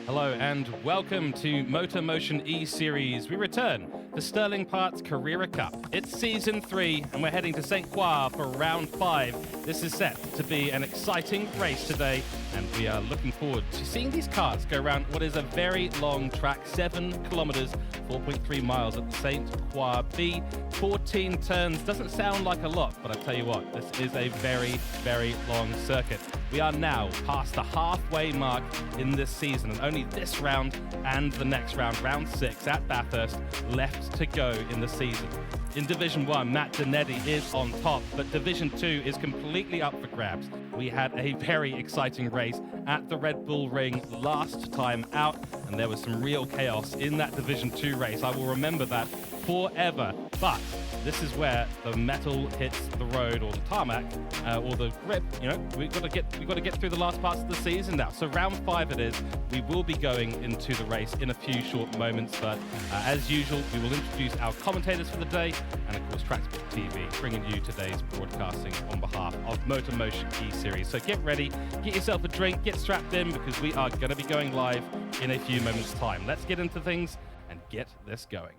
Hello and welcome to MotorMotion E-Series. We return to Sterling Parts Carrera Cup. It's Season 3 and we're heading to St. Croix for Round 5. This is set to be an exciting race today and we are looking forward to seeing these cars go around what is a very long track, 7 kilometers, 4.3 miles at St. Croix B. 14 turns doesn't sound like a lot, but I tell you what, this is a very, very long circuit. We are now past the halfway mark in this season, and only this round and the next round, round 6 at Bathurst, left to go in the season. In Division 1, Matt Dinetti is on top, but Division 2 is completely up for grabs. We had a very exciting race at the Red Bull Ring last time out, and there was some real chaos in that Division 2 race. I will remember that forever. But this is where the metal hits the road, or the tarmac, or the grip. You know, we've got to get through the last parts of the season now. So round 5 it is. We will be going into the race in a few short moments, but as usual, we will introduce our commentators for the day, and of course TrackSpotTV, bringing you today's broadcasting on behalf of MotorMotion E-Series. So get ready, get yourself a drink, get strapped in, because we are going to be going live in a few moments' time. Let's get into things and get this going.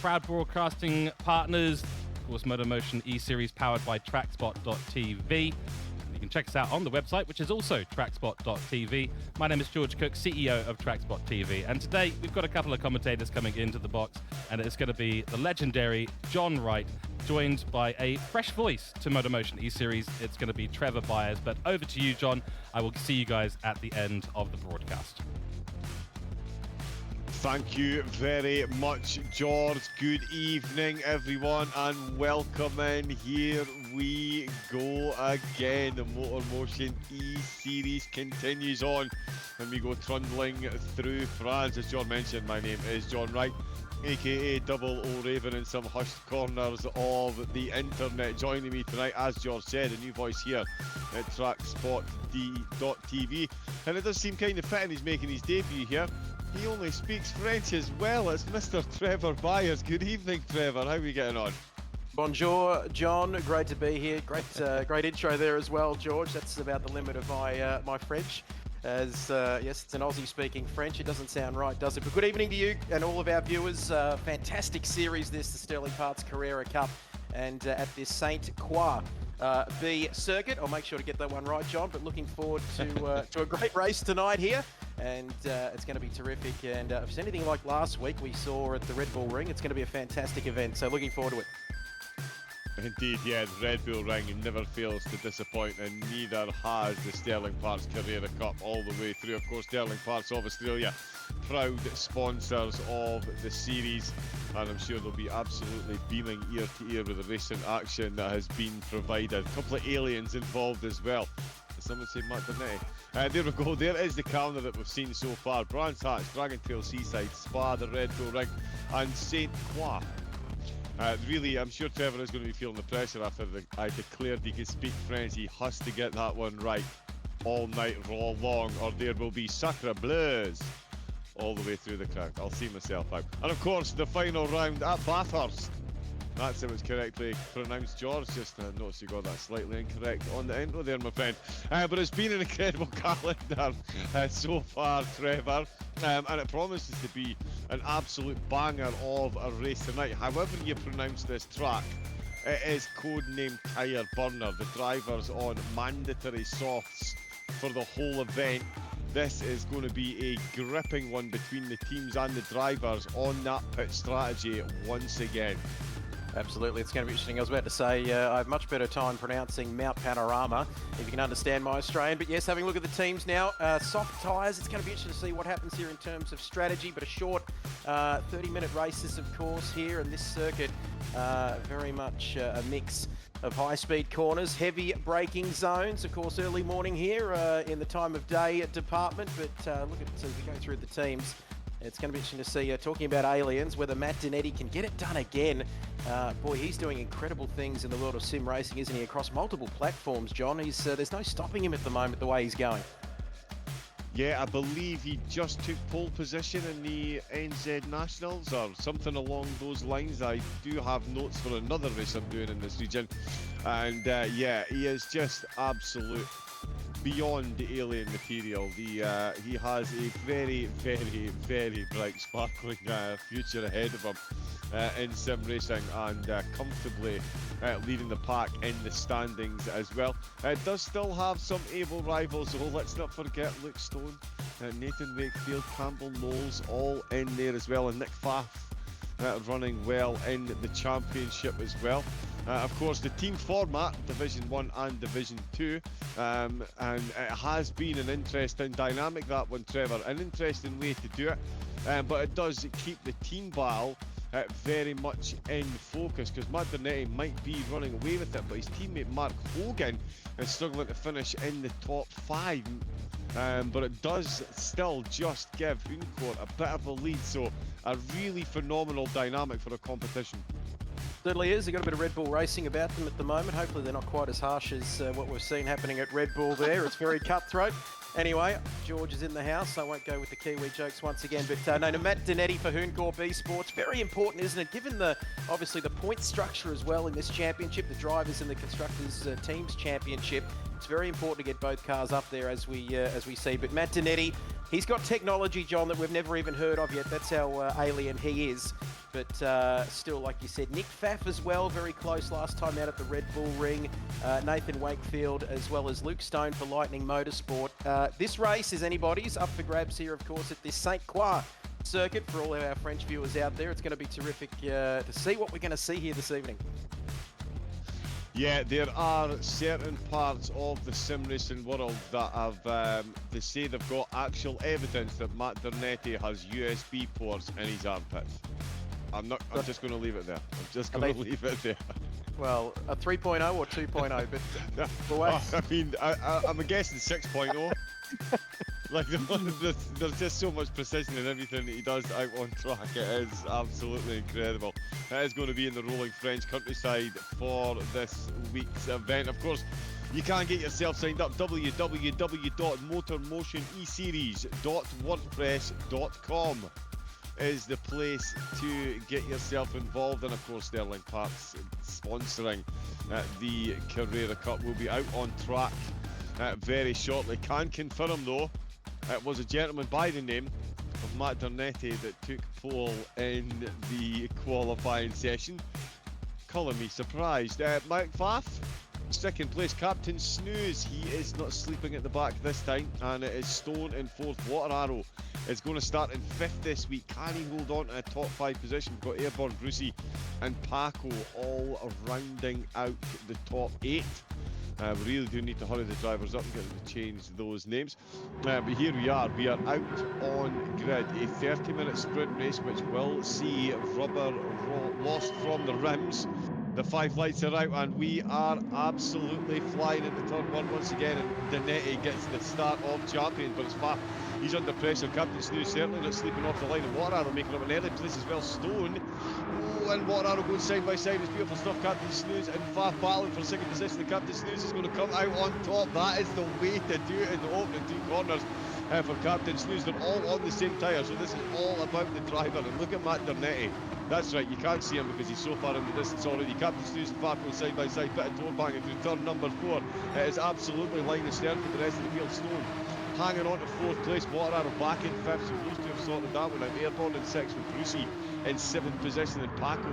Proud broadcasting partners, of course, MotorMotion E-Series powered by TrackSpot.TV. You can check us out on the website, which is also TrackSpot.TV. My name is George Cook, CEO of TrackSpot.TV, and today we've got a couple of commentators coming into the box, and it's going to be the legendary John Wright, joined by a fresh voice to MotorMotion E-Series. It's going to be Trevor Byers, but over to you, John. I will see you guys at the end of the broadcast. Thank you very much, George. Good evening, everyone, and welcome in. Here we go again. The MotorMotion E-Series continues on, and we go trundling through France. As John mentioned, my name is John Wright, aka Double O Raven, in some hushed corners of the internet. Joining me tonight, as George said, a new voice here at TrackSpot.TV, and it does seem kind of fitting he's making his debut here. He only speaks French as well. It's Mr. Trevor Byers. Good evening, Trevor. How are we getting on? Bonjour, John. Great to be here. Great intro there as well, George. That's about the limit of my French. As yes, it's an Aussie-speaking French. It doesn't sound right, does it? But good evening to you and all of our viewers. Fantastic series, this, the Sterling Parts Carrera Cup, and at this St. Croix B circuit. I'll make sure to get that one right, John. But looking forward to a great race tonight here. And it's going to be terrific. And if it's anything like last week we saw at the Red Bull Ring, it's going to be a fantastic event. So looking forward to it. Indeed, yeah, the Red Bull Ring never fails to disappoint, and neither has the Sterling Parts Carrera Cup all the way through. Of course, Sterling Parts of Australia, proud sponsors of the series, and I'm sure they'll be absolutely beaming ear to ear with the recent action that has been provided. A couple of aliens involved as well. Someone say Matt Dinetti. There we go. There is the calendar that we've seen so far. Brands Hatch, Dragontail Seaside, Spa, the Red Bull Ring, and St. Croix. Really, I'm sure Trevor is going to be feeling the pressure after I declared he could speak French. He has to get that one right all night long, or there will be sacre bleus all the way through the crack. I'll see myself out. And of course, the final round at Bathurst. That's how it's correctly pronounced, George. Just noticed you got that slightly incorrect on the intro there, my friend. But it's been an incredible calendar so far, Trevor. And it promises to be an absolute banger of a race tonight. However you pronounce this track, it is codenamed Tyre Burner. The drivers on mandatory softs for the whole event. This is going to be a gripping one between the teams and the drivers on that pit strategy once again. Absolutely, it's going to be interesting. I was about to say I have much better time pronouncing Mount Panorama, if you can understand my Australian. But yes, having a look at the teams now, soft tyres. It's going to be interesting to see what happens here in terms of strategy, but a short 30-minute races, of course, here in this circuit. Very much a mix of high-speed corners, heavy braking zones, of course, early morning here in the time of day department. But look at, as we go through the teams, it's going to be interesting to see, talking about aliens, whether Matt Dinetti can get it done again. Boy, he's doing incredible things in the world of sim racing, isn't he? Across multiple platforms, John. There's no stopping him at the moment, the way he's going. Yeah, I believe he just took pole position in the NZ Nationals or something along those lines. I do have notes for another race I'm doing in this region. And yeah, he is just absolute beyond the alien material. He has a very, very, very bright, sparkling future ahead of him in sim racing, and comfortably leading the pack in the standings as well. It does still have some able rivals, though. Let's not forget Luke Stone, Nathan Wakefield, Campbell Knowles, all in there as well, and Nick Pfaff running well in the championship as well. Of course, the team format, Division 1 and Division 2, and it has been an interesting dynamic, that one, Trevor. An interesting way to do it, but it does keep the team battle very much in focus, because Matt Dernetti might be running away with it, but his teammate Mark Hogan is struggling to finish in the top 5. But it does still just give Uncourt a bit of a lead, so a really phenomenal dynamic for a competition. Certainly is. They've got a bit of Red Bull racing about them at the moment. Hopefully they're not quite as harsh as what we've seen happening at Red Bull there. It's very cutthroat. Anyway, George is in the house. I won't go with the Kiwi jokes once again. But no, Matt Dernetti for Hooncore B Sports. Very important, isn't it? Given the obviously the point structure as well in this championship, the drivers and the constructors teams championship. It's very important to get both cars up there as we see. But Matt Dernetti, he's got technology, John, that we've never even heard of yet. That's how alien he is. But still, like you said, Nick Pfaff as well, very close last time out at the Red Bull Ring. Nathan Wakefield, as well as Luke Stone for Lightning Motorsport. This race is anybody's, up for grabs here, of course, at this St. Croix circuit. For all of our French viewers out there, it's going to be terrific to see what we're going to see here this evening. Yeah, there are certain parts of the sim racing world that have, they say they've got actual evidence that Matt Dernetti has USB ports in his armpits. I'm just going to leave it there. I'm just going to leave it there. Well, a 3.0 or 2.0, but the way... I mean, I'm guessing 6.0. Like, there's just so much precision in everything that he does out on track. It is absolutely incredible. It is going to be in the rolling French countryside for this week's event. Of course, you can get yourself signed up. www.motormotioneseries.wordpress.com is the place to get yourself involved. And of course, Sterling Parks sponsoring the Carrera Cup will be out on track very shortly. Can confirm though, it was a gentleman by the name of Matt Dernetti that took pole in the qualifying session. Calling me surprised. Mike Pfaff, second place. Captain Snooze, he is not sleeping at the back this time, and it is Stone in fourth. Water Arrow is going to start in fifth this week. Can he hold on to a top 5 position? We've got Airborne, Brucey and Paco all rounding out the top 8. We really do need to hurry the drivers up and get them to change those names. But here we are out on grid. A 30-minute sprint race which will see rubber lost from the rims. The 5 lights are out and we are absolutely flying into turn 1 once again, and Dernetti gets the start of champion, but it's Pfaff. He's under pressure. Captain Snooze certainly not sleeping off the line, and Water Arrow making up an early place as well. Stone and Water Arrow going side by side. It's beautiful stuff. Captain Snooze and Pfaff battling for second position. The Captain Snooze is going to come out on top. That is the way to do it in the opening 2 corners for Captain Snooze. They're all on the same tyre, so this is all about the driver. And look at Matt Dernetti. That's right, you can't see him because he's so far in the distance already. Captain Snooze and Pfaff going side by side. Bit of door banging through turn number 4. It is absolutely line astern for the rest of the field. Stone hanging on to 4th place. Water Arrow back in 5th, so those 2 have sorted that one out. Airborne in 6th with Brucey in 7th position, and Paco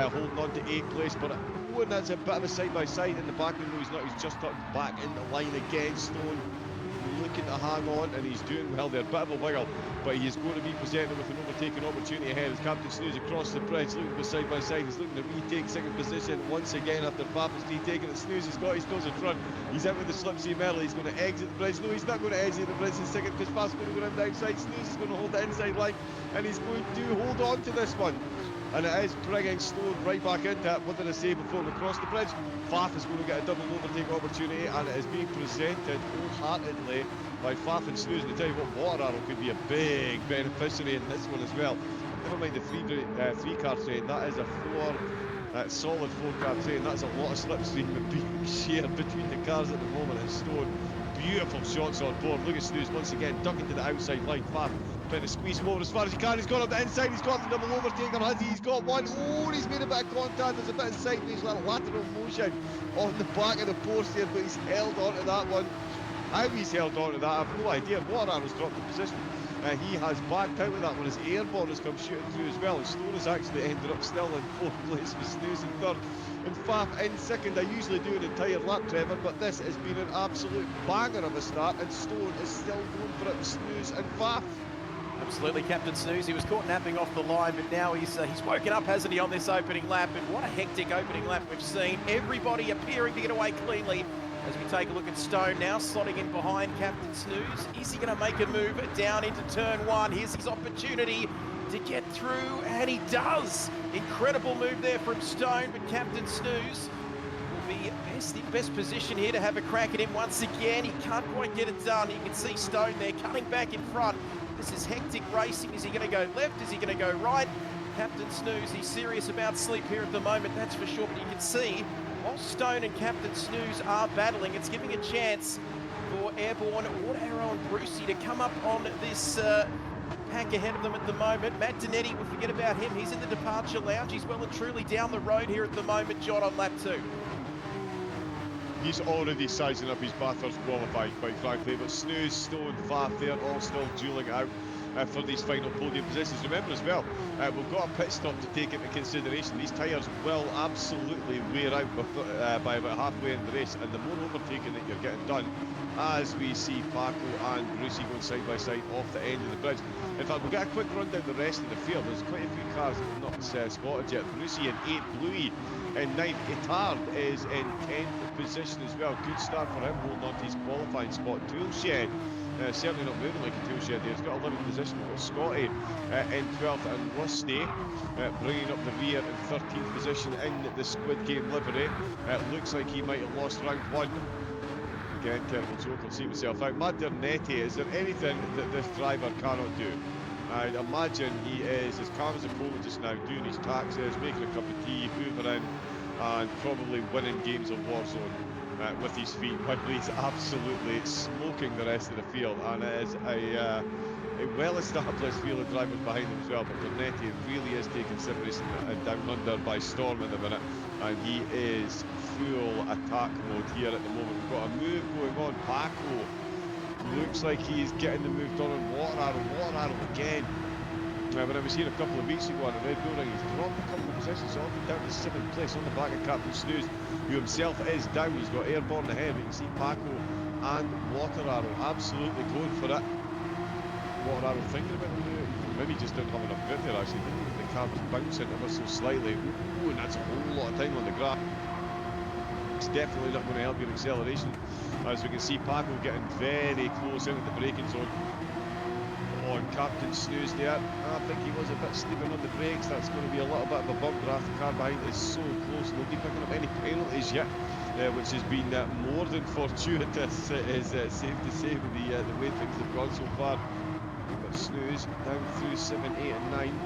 holding on to 8th place. But and that's a bit of a side by side in the back. No, he's not. He's just tucked back in the line again. Stone looking to hang on, and he's doing well there. Bit of a wiggle, but he is going to be presented with an overtaking opportunity ahead as Captain Snooze across the bridge, looking for side by side. He's looking to retake second position once again after Pfaff has retaken it. Snooze has got his nose in front. He's out with the slipstream early. He's going to exit the bridge. No, he's not going to exit the bridge in second because Pfaff's going to go around the outside. Snooze is going to hold the inside line, and he's going to hold on to this one. And it is bringing Stone right back into it. What did I say before we crossed the bridge? Pfaff is going to get a double overtake opportunity, and it is being presented wholeheartedly by Pfaff and Snooze. And I tell you what, Water Arrow could be a big beneficiary in this one as well. Never mind the 3-car train, that is a solid 4-car train. That's a lot of slipstream being shared between the cars at the moment, and Stone beautiful shots on board. Look at Snooze once again, ducking to the outside line. Fab trying to squeeze him over as far as he can. He's got on the inside, he's got the double overtaker, has he? He's got one. Oh, he's made a bit of contact. There's a bit of sideways little lateral motion on the back of the post here, but he's held on to that one. How he's held on to that, I have no idea. Water Arrow's dropped the position. He has backed out of that one as Airborne has come shooting through as well. And Stone has actually ended up still in 4th place with Snooze in 3rd. And Faf in 2nd. I usually do an entire lap, Trevor, but this has been an absolute banger of a start. And Stone is still going for it with Snooze and Faf. Absolutely, Captain Snooze. He was caught napping off the line, but now he's woken up, hasn't he, on this opening lap? And what a hectic opening lap we've seen. Everybody appearing to get away cleanly. As we take a look at Stone now, slotting in behind Captain Snooze. Is he going to make a move down into turn 1? Here's his opportunity to get through, and he does. Incredible move there from Stone, but Captain Snooze will be in best position here to have a crack at him once again. He can't quite get it done. You can see Stone there cutting back in front. This is hectic racing. Is he going to go left? Is he going to go right? Captain Snooze, he's serious about sleep here at the moment, that's for sure. But you can see, while Stone and Captain Snooze are battling, it's giving a chance for Airborne, Water Arrow and Brucey to come up on this pack ahead of them at the moment. Matt Donetti, we'll forget about him. He's in the departure lounge. He's well and truly down the road here at the moment, John, on lap 2. He's already sizing up his Bathurst qualifying, quite frankly, but Snooze, Stone, Faf, they're all still dueling out for these final podium positions. Remember as well, we've got a pit stop to take into consideration. These tyres will absolutely wear out by about halfway in the race, and the more overtaking that you're getting done, as we see Paco and Brucey going side by side off the end of the bridge. In fact, we'll get a quick run down the rest of the field. There's quite a few cars that have not spotted yet. Brucey in 8th, Bluey in 9th, Itard is in 10th position as well. Good start for him, holding on to his qualifying spot. Toolshed, certainly not moving like a toolshed there. He's got 11th position. We've got Scotty in 12th, and Rusty bringing up the rear in 13th position in the Squid Game livery. Looks like he might have lost round 1. Again, terrible joke, I'll see myself out. Matt Donetti, is there anything that this driver cannot do? I'd imagine he is as calm as a coal just now, doing his taxes, making a cup of tea, hoovering, and probably winning games of Warzone with his feet, but he's absolutely smoking the rest of the field, and it is a well-established field of drivers behind him as well. But Donetti really is taking Ciprus down under by storm in the minute, and he is full attack mode here at the moment. We've got a move going on. Paco looks like he's getting the move done on Water Arrow again. When I was here a couple of weeks ago on the Red Bull Ring, he's dropped a couple of positions, so down to 7th place on the back of Captain Snooze, who himself is down. He's got Airborne ahead. We can see Paco and Water Arrow absolutely going for it. Water Arrow thinking about it. Maybe just didn't have enough grip there actually. The car was bouncing ever so slightly. Ooh, and that's a whole lot of time on the grass. It's definitely not going to help your acceleration. As we can see, Paco getting very close into the braking zone on Captain Snooze there. I think he was a bit sleeping on the brakes. That's going to be a little bit of a bump draft. The car behind is so close. Nobody picking up any penalties yet, which has been more than fortuitous, is safe to say, with the way things have gone so far. But Snooze down through 7, 8 and 9.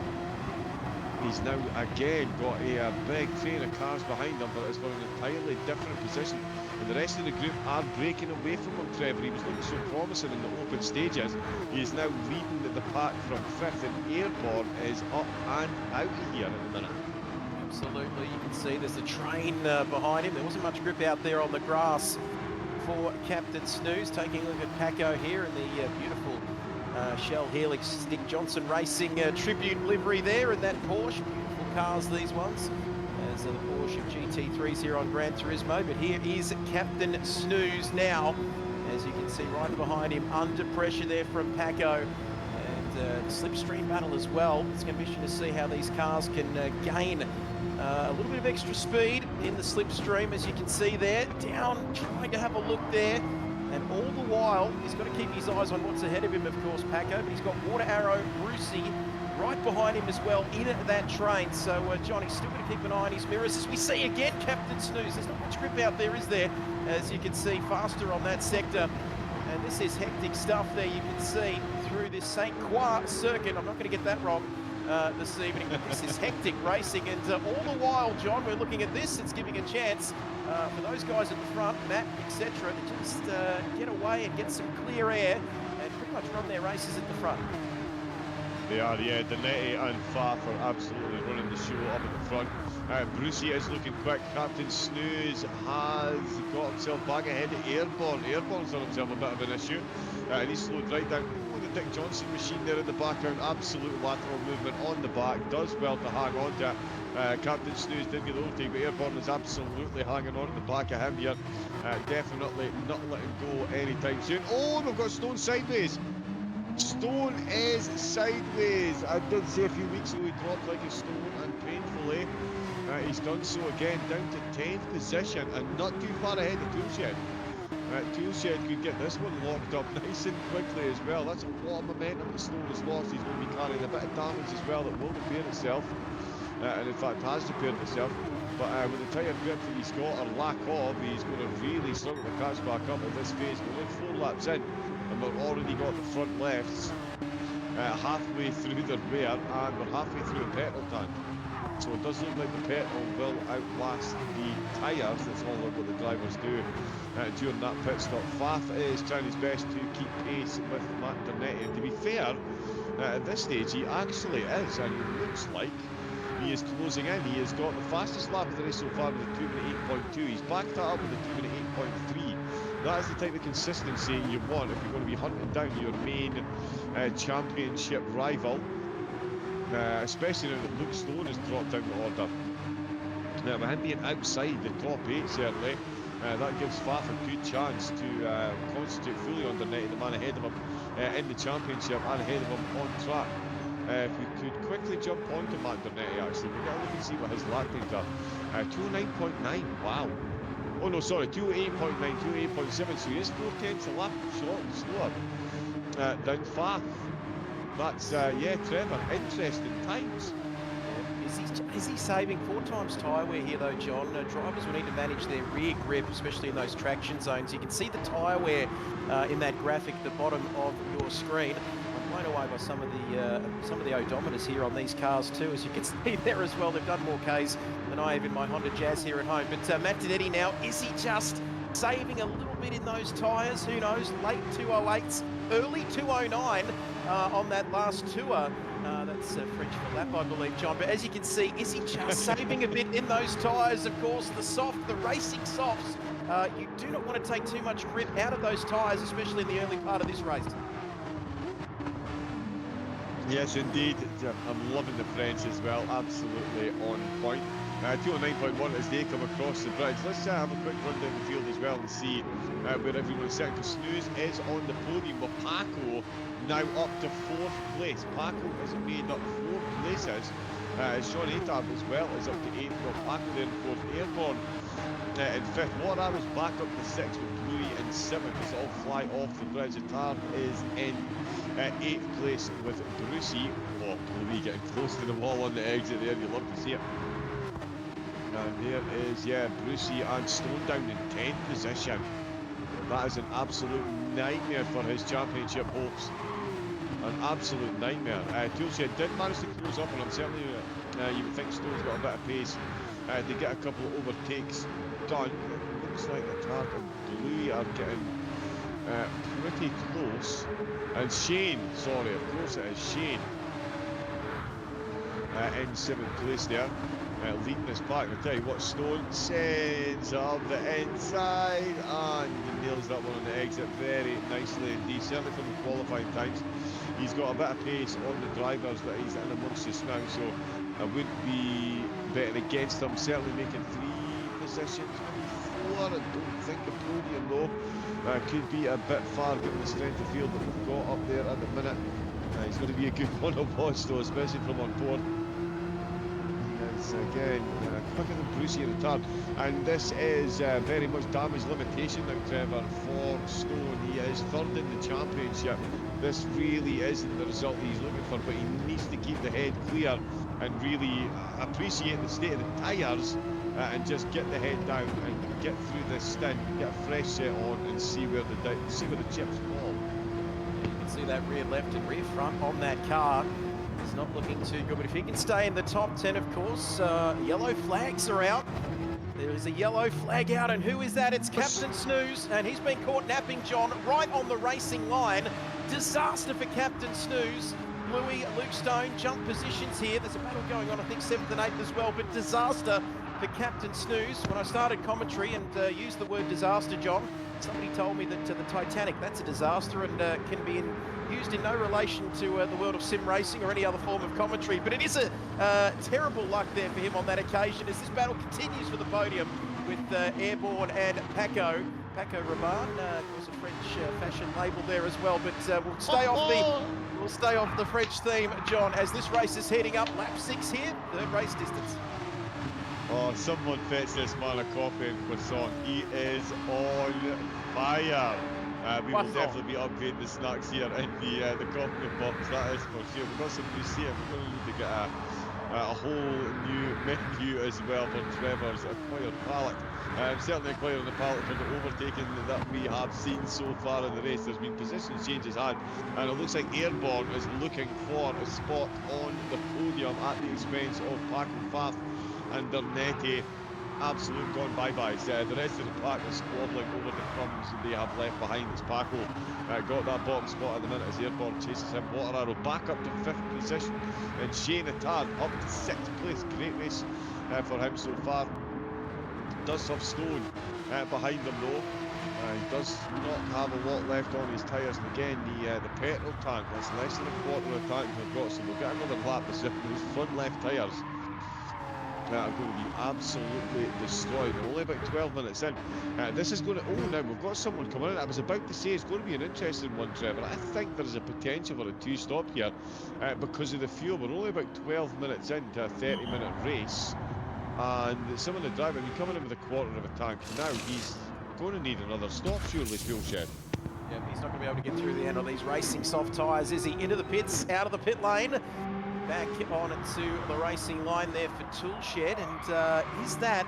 He's now again got a big train of cars behind him, but it's for an entirely different position. And the rest of the group are breaking away from him, Trevor. He was looking so promising in the open stages. He is now leading the pack from 5th, and Airborne is up and out of here in a minute. Absolutely, you can see there's a train behind him. There wasn't much grip out there on the grass for Captain Snooze. Taking a look at Paco here in the beautiful Shell Helix Nick Johnson Racing tribute livery there, and that Porsche. Beautiful cars, these ones. As the Porsche GT3s here on Gran Turismo. But here is Captain Snooze now, as you can see right behind him, under pressure there from Paco. And slipstream battle as well. It's going to be interesting to see how these cars can gain a little bit of extra speed in the slipstream, as you can see there. Down, trying to have a look there. And all the while, he's got to keep his eyes on what's ahead of him, of course, Paco. But he's got Water Arrow, Brucey right behind him as well in that train. So, John, he's still going to keep an eye on his mirrors. As we see again, Captain Snooze. There's not much grip out there, is there? As you can see, faster on that sector. And this is hectic stuff there, you can see, through this St. Croix circuit. I'm not going to get that wrong this evening, but this is hectic racing. And all the while, John, we're looking at this. It's giving a chance for those guys at the front, Matt, etc., to just get away and get some clear air and pretty much run their races at the front. They are, yeah. Donetti and Faf are absolutely running the show up at the front. Brucey is looking quick. Captain Snooze has got himself back ahead of Airborne. Airborne's done himself a bit of an issue. And he's slowed right down. Oh, the Dick Johnson machine there in the background. Absolute lateral movement on the back. Does well to hang on to it. Captain Snooze did get the overtake, but Airborne is absolutely hanging on to the back of him here. Definitely not letting go anytime soon. Oh, we've got Stone sideways. Stone is sideways. I did say a few weeks ago he dropped like a stone and painfully. He's done so again, down to 10th position and not too far ahead of Toolshed. Toolshed could get this one locked up nice and quickly as well. That's a lot of momentum that Stone has lost. He's going to be carrying a bit of damage as well that will repair itself. And in fact has repaired itself. But with the tyre grip that he's got, or lack of, he's going to really struggle to catch back up at this phase. We're only 4 laps in. And we've already got the front lefts halfway through their rear, and we're halfway through a petrol tank. So it does look like the petrol will outlast the tyres. That's all what the drivers do during that pit stop. Faf is trying his best to keep pace with Matt Donetti. And to be fair, at this stage he actually is, and it looks like he is closing in. He has got the fastest lap of the race so far with a 2:08.2. He's backed that up with a 2:08.3. That is the type of consistency you want if you're going to be hunting down your main championship rival, especially now that Luke Stone has dropped down the order. Now, with him being outside the top 8, certainly, that gives Faf a good chance to concentrate fully on Donetti, the man ahead of him in the championship and ahead of him on track. If we could quickly jump onto Matt Donetti, actually, we've got to look and see what his lap times are. 209.9, wow. Oh no, sorry, 208.9, 208.7, so he is 4/10 a lap slower than Faf. That's, yeah, Trevor, interesting times. Is he saving 4 times tyre wear here though, John? Drivers will need to manage their rear grip, especially in those traction zones. You can see the tyre wear in that graphic at the bottom of your screen. I'm blown away by some of the odometers here on these cars too, as you can see there as well. They've done more Ks than I have in my Honda Jazz here at home. But Matt Donetti now, is he just saving a little bit in those tyres? Who knows? Late 208s, early 209 on that last tour. That's French for lap, I believe, John. But as you can see, is he just saving a bit in those tyres? Of course, the racing softs. You do not want to take too much grip out of those tyres, especially in the early part of this race. Yes, indeed. I'm loving the French as well. Absolutely on point. 209.1 as they come across the bridge. Let's have a quick run down the field as well and see where everyone's sitting. Because Snooze is on the podium with Paco now up to 4th place. Paco has made up 4 places. Sean Atab as well is up to 8th. Well, Paco there in 4th. Airborne in 5th. What I was back up to 6th with Bluey in 7th as all fly off the bridge. Atab is in 8th place with Brucey. Oh, Bluey getting close to the wall on the exit there. You love to see it. And there is, yeah, Brucey and Stone down in 10th position. That is an absolute nightmare for his championship hopes. An absolute nightmare. Toolshed did manage to close up on him. Certainly, you would think Stone's got a bit of pace to get a couple of overtakes done. It looks like the Tart and Bluey are getting pretty close. And Shane, sorry, of course it is Shane, in 7th place there. Leading this pack. I'll tell you what, Stone sends up the inside and he nails that one on the exit very nicely indeed. Certainly from the qualifying times, he's got a bit of pace on the drivers that he's in amongst just now, so I wouldn't be betting against him. Certainly making 3 positions, maybe 4. I don't think a podium though. Could be a bit far given the strength of field that we've got up there at the minute. He's going to be a good one to watch though, especially from on board. Again, quicker than Brucey in the turn, and this is very much damage limitation now, Trevor, for Stone. He is 3rd in the championship. This really isn't the result he's looking for, but he needs to keep the head clear and really appreciate the state of the tyres and just get the head down and get through this stint, get a fresh set on and see where the chips fall. You can see that rear left and rear front on that car. It's not looking too good, but if he can stay in the top 10, of course, yellow flags are out. There is a yellow flag out, and who is that? It's Captain Snooze, and he's been caught napping, John, right on the racing line. Disaster for Captain Snooze. Bluey, Luke Stone, jump positions here. There's a battle going on, I think 7th and 8th as well, but disaster for Captain Snooze. When I started commentary and used the word disaster, John, somebody told me that the Titanic, that's a disaster and can be used in no relation to the world of sim racing or any other form of commentary. But it is a terrible luck there for him on that occasion as this battle continues for the podium with Airborne and Paco Rabanne, of course a French fashion label there as well. But we'll stay off the French theme, John, as this race is heading up. Lap 6 here, third race distance. Oh, someone fetch this man a coffee and croissant. He is on fire. We will definitely be upgrading the snacks here in the coffee box, that is for sure. We've got some new seating. We're going to need to get a whole new menu as well for Trevor's acquired palette. Certainly acquired on the palette for the overtaking that we have seen so far in the race. There's been position changes had, and it looks like Airborne is looking for a spot on the podium at the expense of Paco Fath and Dernetti. Absolute gone bye-bye. The rest of the pack is squabbling over the crumbs they have left behind as Paco got that bottom spot at the minute as Airborne chases him. Water Arrow back up to 5th position, and Shane Attard up to 6th place. Great race for him so far. Does have Stone behind him though. He does not have a lot left on his tyres, and again the petrol tank, that's less than a quarter of the tank we've got, so we'll get another lap as if those front left tyres are going to be absolutely destroyed. We're only about 12 minutes in. This is going to... Oh, now we've got someone coming in. I was about to say it's going to be an interesting one, Trevor. I think there is a potential for a two-stop here because of the fuel. We're only about 12 minutes into a 30-minute race, and some of the driver, coming in with a quarter of a tank now, he's going to need another stop, surely, Fuel Shed. Yeah, he's not going to be able to get through the end of these racing soft tyres, is he? Into the pits, out of the pit lane. Back on to the racing line there for Toolshed, and is that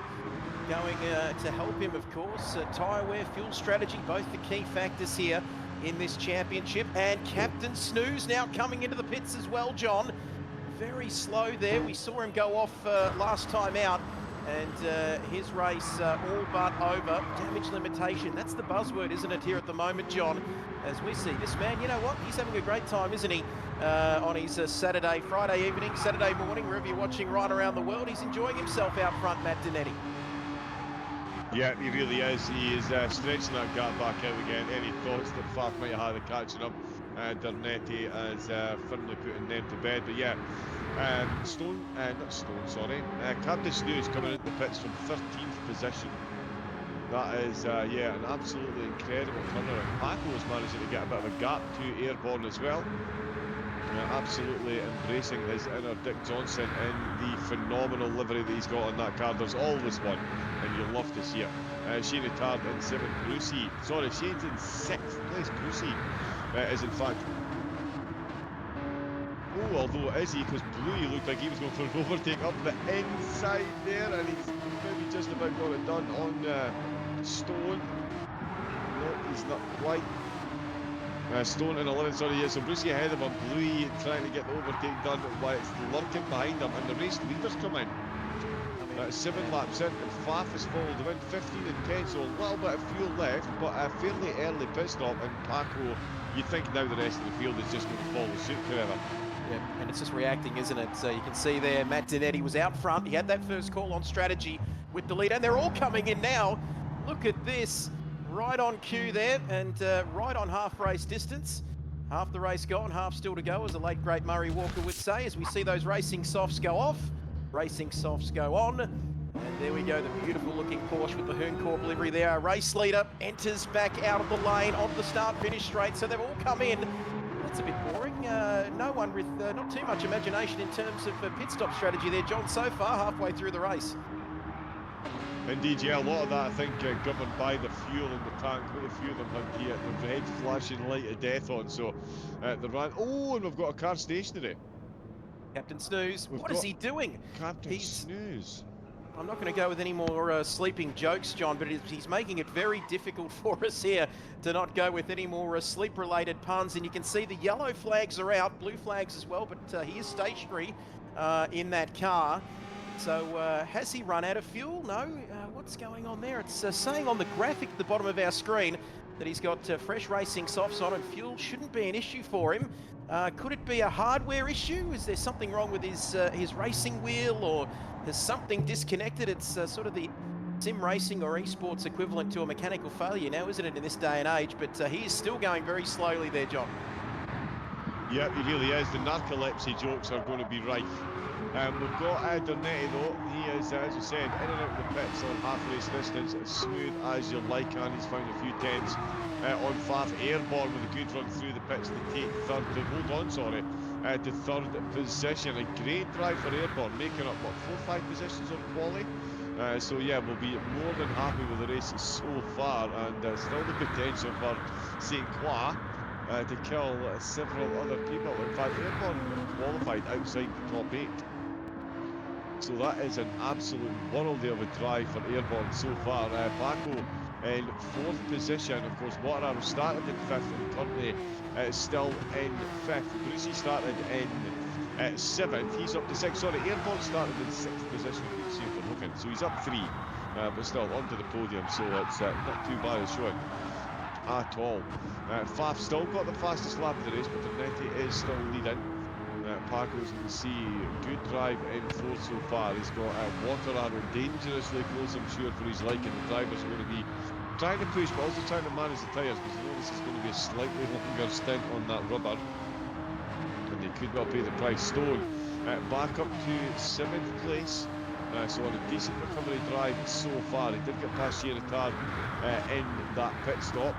going to help him, of course? Tyre wear, fuel strategy, both the key factors here in this championship. And Captain Snooze now coming into the pits as well, John. Very slow there. We saw him go off last time out, and his race all but over. Damage limitation, that's the buzzword, isn't it, here at the moment, John? As we see this man, you know what? He's having a great time, isn't he? On his Friday evening, Saturday morning, wherever you're watching right around the world. He's enjoying himself out front, Matt Donetti. Yeah, he really is. He is stretching that gap back out again. Any thoughts that Faf might have had of catching up? Dernetti is firmly putting them to bed. But yeah, Captain Snooze coming into the pits from 13th position. That is, yeah, an absolutely incredible turnaround. Paco is managing to get a bit of a gap to Airborne as well. Absolutely embracing his inner Dick Johnson in the phenomenal livery that he's got on that car. There's always one, and you'll love to see it. Shane Attard in 7th. Shane's in 6th place. Brucey is in fact... Oh, although is he? Because Bluey looked like he was going for an overtake up the inside there, and he's maybe just about got it done on Stone. No, he's not quite. Stone in 11th, yeah, so Brucey ahead of him, Bluey trying to get the overtake done while it's lurking behind him, and the race leaders come in. 7 laps in, and Faf has followed him in 15 and 10, so a little bit of fuel left, but a fairly early pit stop, and Paco, you think now the rest of the field is just going to follow suit forever. Yeah, and it's just reacting, isn't it? So you can see there, Matt Donetti was out front. He had that first call on strategy with the lead, and they're all coming in now. Look at this. Right on cue there, and right on half race distance. Half the race gone, half still to go, as the late great Murray Walker would say, as we see those racing softs go off, racing softs go on. And there we go, the beautiful looking Porsche with the Herncorp livery there. Our race leader enters back out of the lane on the start-finish straight, so they've all come in. That's a bit boring. No one with not too much imagination in terms of pit stop strategy there, John, so far, halfway through the race. Indeed, yeah, a lot of that I think governed by the fuel in the tank. Quite a few of them had the red flashing light of death on, so the ran. Oh, and we've got a car stationary. Captain Snooze, what is he doing? Captain Snooze. I'm not going to go with any more sleeping jokes, John, but he's making it very difficult for us here to not go with any more sleep-related puns. And you can see the yellow flags are out, blue flags as well, but he is stationary in that car. So has he run out of fuel? No. What's going on there? It's saying on the graphic at the bottom of our screen that he's got fresh racing softs on and fuel shouldn't be an issue for him. Could it be a hardware issue? Is there something wrong with his racing wheel, or has something disconnected? It's sort of the sim racing or esports equivalent to a mechanical failure now, isn't it, in this day and age? But he is still going very slowly there, John. Yep, he really is. The narcolepsy jokes are going to be rife. We've got Dernetti though. He is, as I said, in and out of the pits on half race distance, as smooth as you like, and he's found a few tenths on Faf. Airborne with a good run through the pits to take third, to hold on, sorry, to third position. A great drive for Airborne, making up, what, 4 or 5 positions on quali? So yeah, we'll be more than happy with the race so far, and still the potential for St. Croix to kill several other people. In fact, Airborne qualified outside the top 8. So that is an absolute worldie of a drive for Airborne so far. Paco in 4th position. Of course, Water Arrow started in 5th and currently still in 5th. Brucey started in 7th. He's up to 6th. Sorry, Airborne started in 6th position. Good save for Hooken. So he's up 3, but still onto the podium. So it's not too bad a showing at all. Faf still got the fastest lap of the race, but Dernetti is still leading. Paco, as you can see, good drive in 4th so far. He's got Water Arrow dangerously close, I'm sure, for his liking. The drivers are going to be trying to push, but also trying to manage the tyres, because you know this is going to be a slightly longer stint on that rubber, and they could well pay the price. Stone back up to 7th place. So on a decent recovery drive so far. He did get past Sheritard in that pit stop.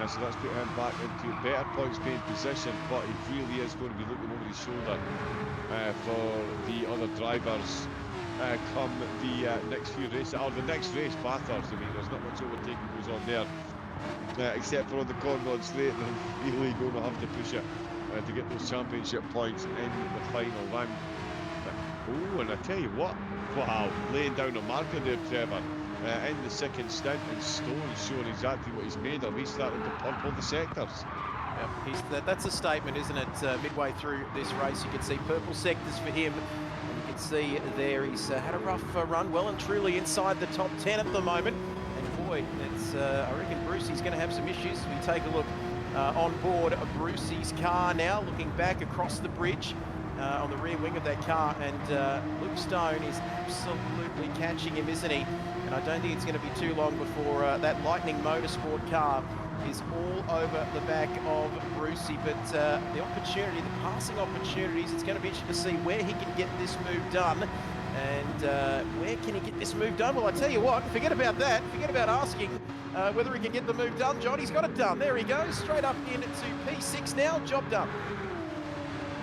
So that's put him back into better points paying position, but he really is going to be looking over his shoulder for the other drivers come the next few races, or the next race, Bathurst. I mean, there's not much overtaking goes on there, except for on the Conrod straight. They're really going to have to push it to get those championship points in the final round. Oh, and I tell you what, wow, laying down a marker there, Trevor. In the second stint, and Stone showing exactly what he's made of. He started to purple the sectors. Yep, that's a statement, isn't it? Midway through this race, you can see purple sectors for him. And you can see there he's had a rough run, well and truly inside the top 10 at the moment. And boy, it's, I reckon Brucey's going to have some issues. We take a look on board Brucey's car now, looking back across the bridge. On the rear wing of that car, and Luke Stone is absolutely catching him, isn't he? And I don't think it's going to be too long before that Lightning Motorsport car is all over the back of Brucey. But the opportunity, the passing opportunities, it's going to be interesting to see where he can get this move done. And where can he get this move done? Well, I tell you what, forget about that. Forget about asking whether he can get the move done, John. He's got it done. There he goes, straight up into P6 now, job done.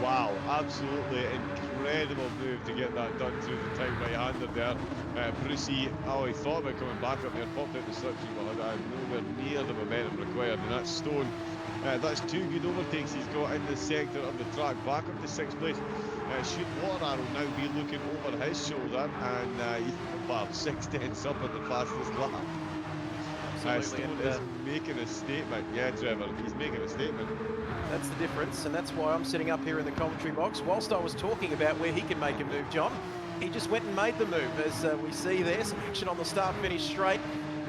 Wow, absolutely incredible move to get that done through the tight right-hander there. Brucey, oh, he thought about coming back up there, popped out the slipstream, but had nowhere near the momentum required, and that's Stone. That's 2 good overtakes he's got in the sector of the track, back up to 6th place. Should Water Arrow now be looking over his shoulder, and he's about 6 tenths up at the fastest lap. Stone is making a statement. Yeah, Trevor, he's making a statement. That's the difference, and that's why I'm sitting up here in the commentary box. Whilst I was talking about where he can make a move, John, he just went and made the move. As we see there, some action on the start-finish straight.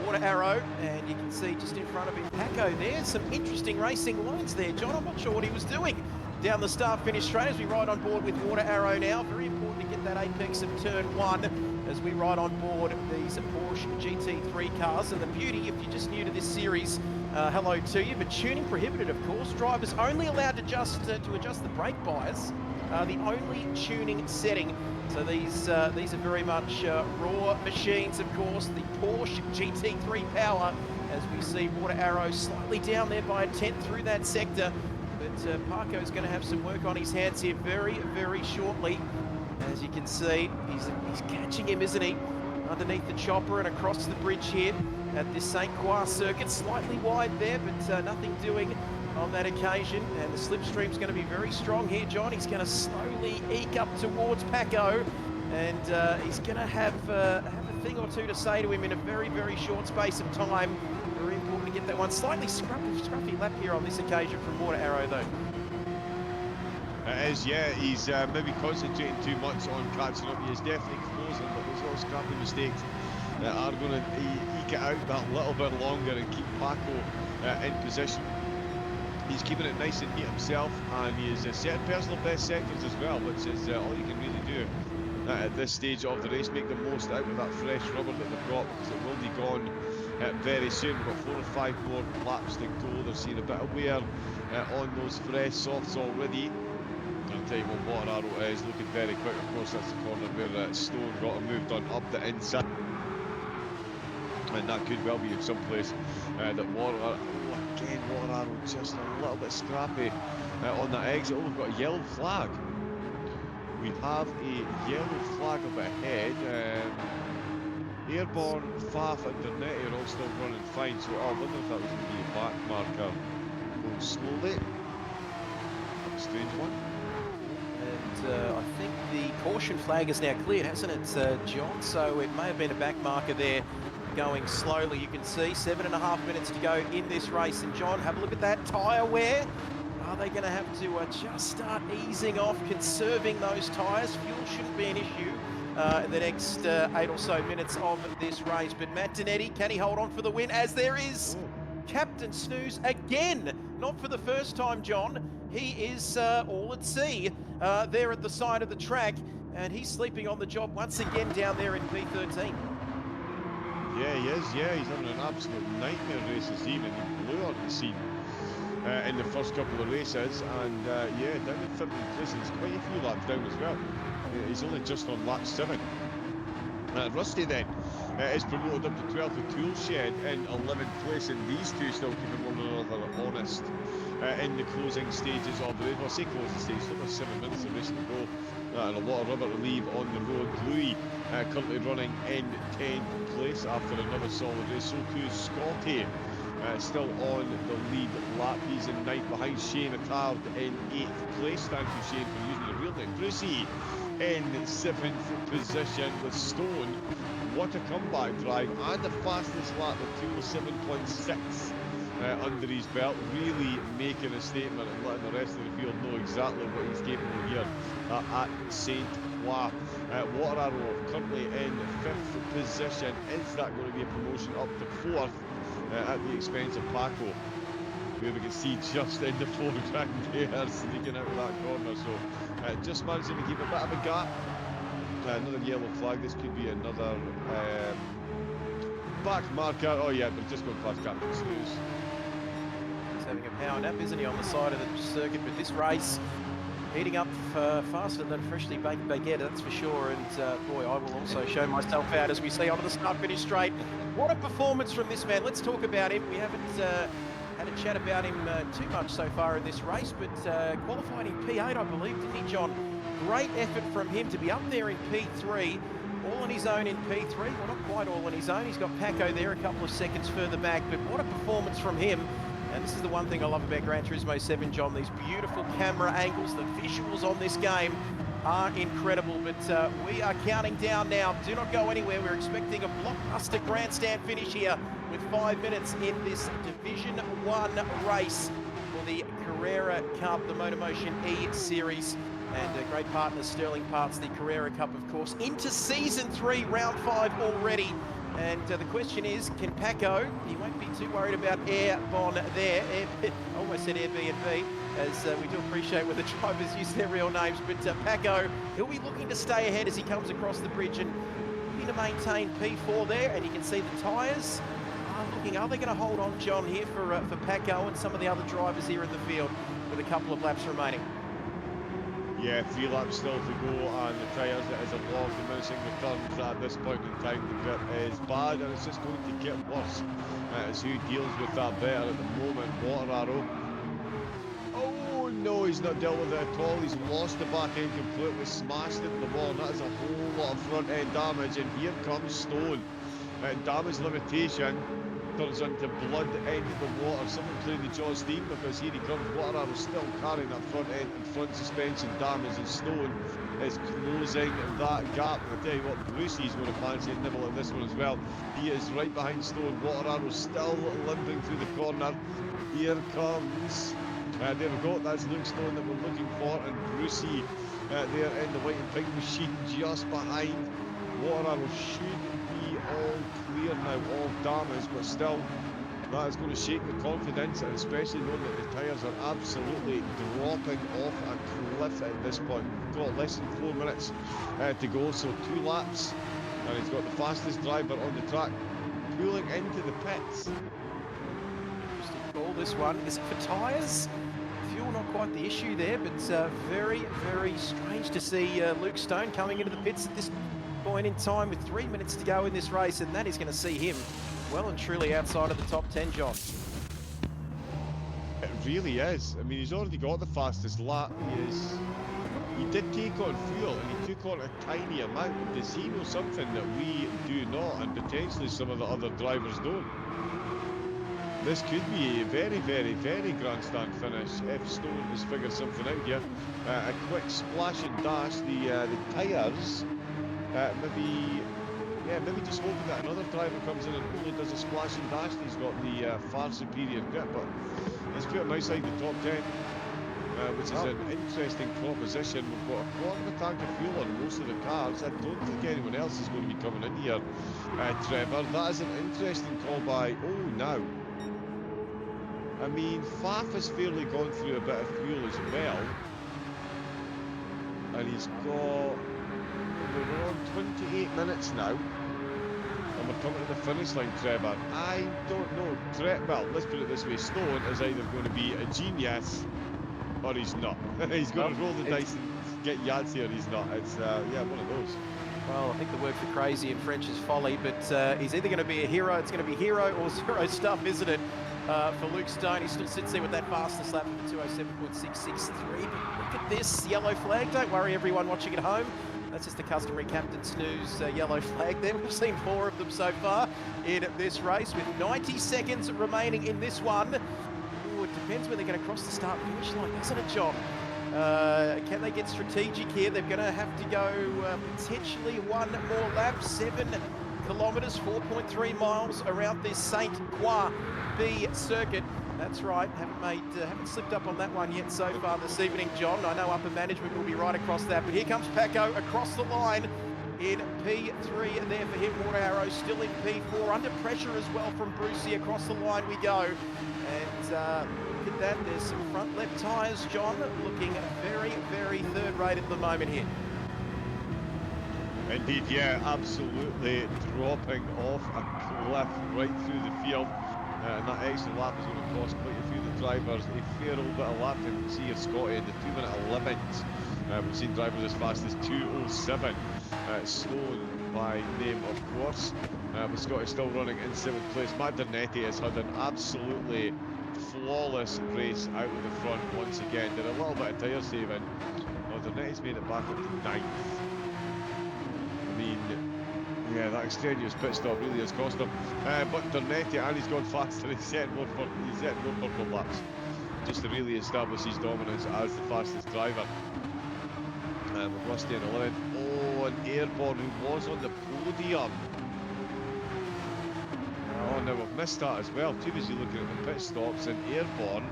Water Arrow, and you can see just in front of him, Paco there. Some interesting racing lines there, John. I'm not sure what he was doing down the start-finish straight as we ride on board with Water Arrow now. Very important to get that apex of turn 1 as we ride on board these Porsche GT3 cars. And the beauty, if you're just new to this series, hello to you, but tuning prohibited, of course. Drivers only allowed to adjust the brake bias, the only tuning setting. So these are very much raw machines, of course. The Porsche GT3 power, as we see Water Arrow slightly down there by a 10th through that sector. But Paco's going to have some work on his hands here very, very shortly. As you can see, he's catching him, isn't he? Underneath the chopper and across the bridge here at this St. Croix circuit. Slightly wide there, but nothing doing on that occasion. And the slipstream's going to be very strong here, John. He's going to slowly eke up towards Paco. And he's going to have a thing or two to say to him in a very, very short space of time. Very important to get that one. Slightly scruffy lap here on this occasion from Water Arrow, though. It is, yeah. He's maybe concentrating too much on catching up. He is definitely those little scrappy mistakes are going to eke it out that little bit longer and keep Paco in position. He's keeping it nice and neat himself, and he is setting personal best sectors as well, which is all you can really do at this stage of the race. Make the most out of that fresh rubber that they've got, because it will be gone very soon. We've got 4 or 5 more laps to go. They're seeing a bit of wear on those fresh softs already. I'll tell you what, Water Arrow is looking very quick. Of course, that's the corner where Stone got him moved on up the inside. And that could well be in some place that again, Water Arrow just a little bit scrappy on that exit. Oh, we've got a yellow flag. We have a yellow flag up ahead. Airborne, Faf and Dernetti are all still running fine, so I wonder if that was going to be a back marker going slowly. A strange one. And I think the caution flag is now cleared, hasn't it, John? So it may have been a back marker there going slowly. You can see 7.5 minutes to go in this race. And John, have a look at that tyre wear. Are they going to have to just start easing off, conserving those tyres? Fuel shouldn't be an issue in the next 8 or so minutes of this race. But Matt Donetti, can he hold on for the win? As there is Captain Snooze again, not for the first time, John. He is all at sea there at the side of the track, and he's sleeping on the job once again down there in P13. Yeah, he is. Yeah, he's having an absolute nightmare race this evening. He blew out the scene in the first couple of races, and yeah, down in 15th place. It's quite a few laps down as well. He's only just on lap 7. Rusty then is promoted up to 12th with Toolshed in 11th place, and these two still keeping one another honest in the closing stages of the race. Well, I say closing stage, still got 7 minutes of race to go, and a lot of rubber to leave on the road. Louis currently running in 10th place after another solid race. So too Scotty, still on the lead lap. He's in 9th behind Shane Attard in 8th place. Thank you, Shane, for using the real name. Brucey in 7th position with Stone. What a comeback drive, and the fastest lap of 207.6 under his belt, really making a statement and letting the rest of the field know exactly what he's capable here at Saint Croix. Water Arrow currently in 5th position. Is that going to be a promotion up to 4th at the expense of Paco, where we can see just in the foreground there, sneaking out of that corner? So just managing to keep a bit of a gap. Another yellow flag. This could be another back marker. Oh yeah, they've just gone past Captain Snooze. He's having a power nap, isn't he, on the side of the circuit? But this race heating up faster than freshly baked baguette, that's for sure. And boy, I will also show myself out as we see onto the start-finish straight. What a performance from this man. Let's talk about him. We haven't had a chat about him too much so far in this race, but qualified in P8, I believe, didn't he, John? Great effort from him to be up there in P3, all on his own in P3. Well, not quite all on his own. He's got Paco there a couple of seconds further back, but what a performance from him. And this is the one thing I love about Gran Turismo 7, John. These beautiful camera angles, the visuals on this game are incredible. But we are counting down now. Do not go anywhere. We're expecting a blockbuster grandstand finish here with 5 minutes in this Division 1 race for the Carrera Cup, the MotorMotion E-Series. And great partner, Sterling Parts, the Carrera Cup, of course, into Season 3, Round 5 already. And the question is, can Paco, he won't be too worried about Airborne there. I almost said Airbnb, as we do appreciate when the drivers use their real names. But Paco, he'll be looking to stay ahead as he comes across the bridge and looking to maintain P4 there. And you can see the tyres are looking, are they going to hold on, John, here for Paco and some of the other drivers here in the field with a couple of laps remaining? Yeah, 3 laps still to go, and the tyres, it is a long diminishing returns at this point in time. The grip is bad, and it's just going to get worse as who deals with that better at the moment. Water Arrow. Oh no, he's not dealt with it at all. He's lost the back end completely, smashed into the wall, and that is a whole lot of front end damage. And here comes Stone. Damage limitation turns into blood into the water. Someone playing the Jaws theme, because here he comes. Water Arrow still carrying that front end and front suspension damage, and Stone is closing that gap. And I tell you what, Brucey's going to fancy a nibble at this one as well. He is right behind Stone. Water Arrow still limping through the corner. Here comes, there we go, that's Luke Stone that we're looking for, and Brucey there in the white and pink machine just behind water arrows should be all clear now of damage, but still, that is going to shake the confidence, and especially knowing that the tyres are absolutely dropping off a cliff at this point. We've got less than 4 minutes to go, so 2 laps, and he's got the fastest driver on the track pulling into the pits. Interesting call, this one. Is it for tyres? Fuel not quite the issue there, but very, very strange to see Luke Stone coming into the pits at this point in time with 3 minutes to go in this race, and that is going to see him well and truly outside of the top 10, John. It really is. I mean, he's already got the fastest lap. He did take on fuel, and he took on a tiny amount. Does he know something that we do not, and potentially some of the other drivers don't? This could be a very, very, very grandstand finish if Stone has figured something out here. A quick splash and dash. The tyres, maybe just hoping that another driver comes in and only does a splash and dash. He's got the far superior grip, but he's put him outside the top 10, which is an interesting proposition. We've got a quarter of a tank of fuel on most of the cars. I don't think anyone else is going to be coming in here, Trevor. That is an interesting call by, now. I mean, Faf has fairly gone through a bit of fuel as well. And he's got... We're on 28 minutes now. And we're coming to the finish line, Trevor. I don't know. Well, let's put it this way. Stone is either going to be a genius or he's not. He's going to roll the dice and get Yahtzee or he's not. It's, one of those. Well, I think the word for crazy in French is folly, but he's either going to be a hero, it's going to be hero or zero stuff, isn't it? For Luke Stone, he still sits there with that fastest lap of the 207.663. But look at this yellow flag. Don't worry, everyone watching at home. That's just the customary Captain Snooze yellow flag there. We've seen 4 of them so far in this race with 90 seconds remaining in this one. Ooh, it depends when they're going to cross the start-finish line, doesn't it, John? Can they get strategic here? They're going to have to go potentially 1 more lap, 7 kilometres, 4.3 miles around this St. Croix B circuit. That's right, haven't slipped up on that one yet so far this evening, John. I know upper management will be right across that, but here comes Paco across the line in P3 there for him. Water Arrow still in P4, under pressure as well from Brucey. Across the line we go. And look at that, there's some front left tyres, John, looking very, very third rate at the moment here. Indeed, yeah, absolutely dropping off a cliff right through the field. And that extra lap is going to cost quite a few of the drivers a fair old bit of lap time. You can see here Scotty in the 2-minute 11s. We've seen drivers as fast as 2:07. Sloan by name, of course. But Scotty still running in 7th place. Matt Dernetti has had an absolutely flawless race out of the front once again. Did a little bit of tyre saving. Dernetti's made it back up to 9th. I mean, yeah, that extraneous pit stop really has cost him. But Dernetti, and he's gone faster. He's setting more purple laps, just to really establish his dominance as the fastest driver. With Rusty in 11th. Oh, an Airborne who was on the podium. Oh, now we've missed that as well. Too busy looking at the pit stops, and Airborne,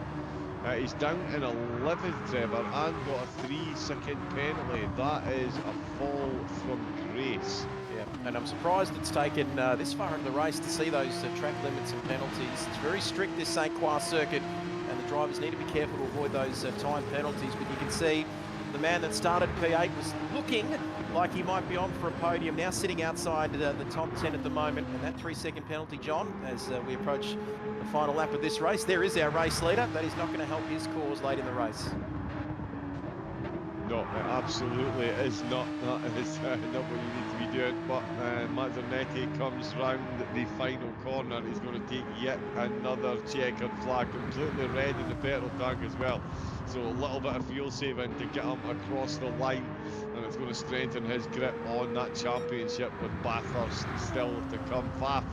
he's down in 11th, Trevor, and got a 3-second penalty. That is a fall from grace. Yeah, and I'm surprised it's taken this far into the race to see those track limits and penalties. It's very strict, this St. Croix circuit, and the drivers need to be careful to avoid those time penalties. But you can see the man that started P8 was looking like he might be on for a podium, now sitting outside the top 10 at the moment. And that 3-second penalty, John, as we approach the final lap of this race, there is our race leader. That is not going to help his cause late in the race. No, it absolutely is not. That is not what you need to be doing. But Matt Dernetti comes round the final corner. He's going to take yet another checkered flag, completely red in the petrol tank as well. So a little bit of fuel saving to get him across the line, and it's going to strengthen his grip on that championship with Bathurst still to come. Faf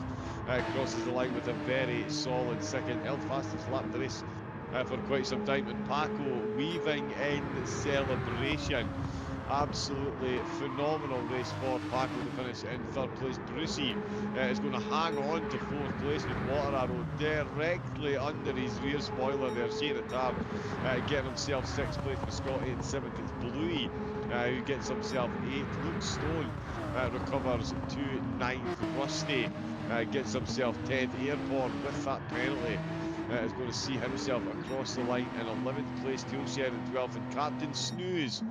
crosses the line with a very solid second, held fastest lap of the race for quite some time, and Paco weaving in celebration Absolutely phenomenal race for Paco to finish in third place. Brucey is going to hang on to fourth place with Water Arrow directly under his rear spoiler there. Shane Attard getting himself sixth place with Scotty in seventh. It's Bluey who gets himself eighth. Luke Stone recovers to ninth. Rusty gets himself 10th. Airborne with that penalty is going to see himself across the line in 11th place. Toolshed in 12th, and Captain Snooze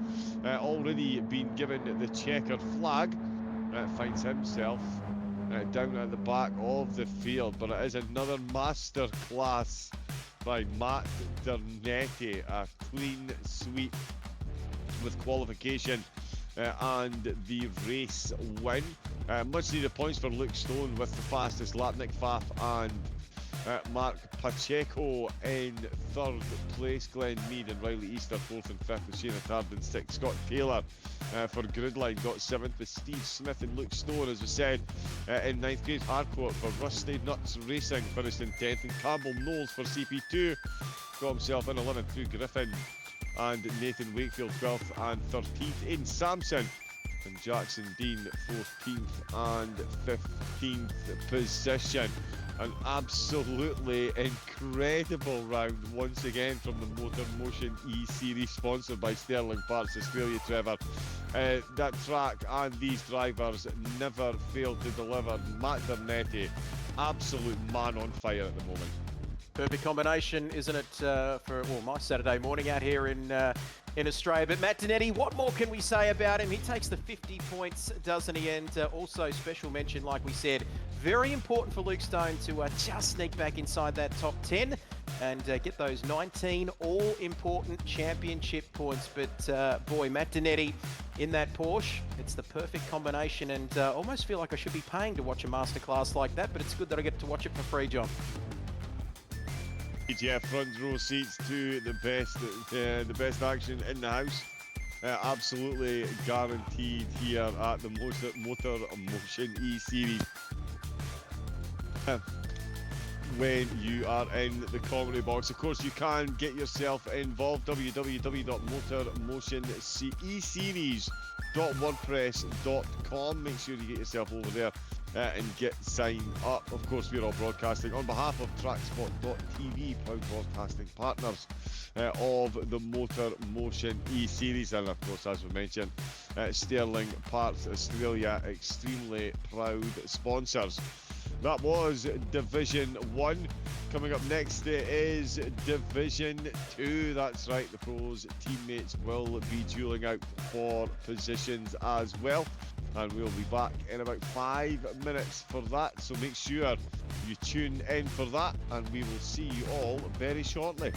already been given the checkered flag, finds himself down at the back of the field. But it is another master class by Matt Dernetti, a clean sweep with qualification and the race win. Much needed points for Luke Stone with the fastest lap. Nick Pfaff and Mark Pacheco in third place. Glenn Mead and Riley Easter fourth and fifth, with Shane Attard in sixth. Scott Taylor for Gridline got seventh, with Steve Smith and Luke Stone, as we said, in ninth. Grade Hardcourt for Rusty Nuts Racing finished in 10th, and Campbell Knowles for CP2 got himself in 11th through Griffin and Nathan Wakefield 12th and 13th. in Sampson and Jackson Dean 14th and 15th position. An absolutely incredible round once again from the MotorMotion E-Series, sponsored by Sterling Parts Australia, Trevor. That track and these drivers never failed to deliver. Matt Dernetti, absolute man on fire at the moment. Perfect combination, isn't it, for my Saturday morning out here in Australia. But Matt Dernetti, what more can we say about him? He takes the 50 points, doesn't he? And also special mention, like we said, very important for Luke Stone to just sneak back inside that top 10 and get those 19 all-important championship points. But boy, Matt Dernetti in that Porsche, it's the perfect combination, and almost feel like I should be paying to watch a masterclass like that, but it's good that I get to watch it for free, John. Yeah, front row seats to the best action in the house. Absolutely guaranteed here at the MotorMotion E-Series. When you are in the commentary box, of course, you can get yourself involved. www.motormotioneseries.wordpress.com. Make sure you get yourself over there and get signed up. Of course, we're all broadcasting on behalf of TrackSpotTV, proud broadcasting partners of the MotorMotion E-Series, and of course, as we mentioned, Sterling Parts Australia, extremely proud sponsors. That was Division 1. Coming up next is Division 2. That's right, the pros teammates will be dueling out for positions as well. And we'll be back in about 5 minutes for that. So make sure you tune in for that, and we will see you all very shortly.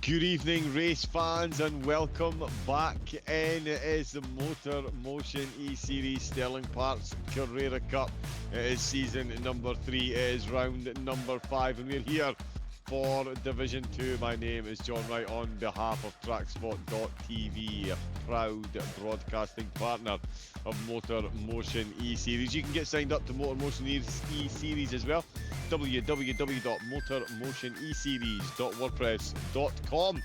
Good evening, race fans, and welcome back in. It is the MotorMotion E-Series Sterling Parts Carrera Cup. It is season number 3, it is round number 5, and we're here for Division 2. My name is John Wright on behalf of TrackSpotTV, a proud broadcasting partner of MotorMotion E-Series. You can get signed up to MotorMotion E-Series as well. www.motormotioneseries.wordpress.com.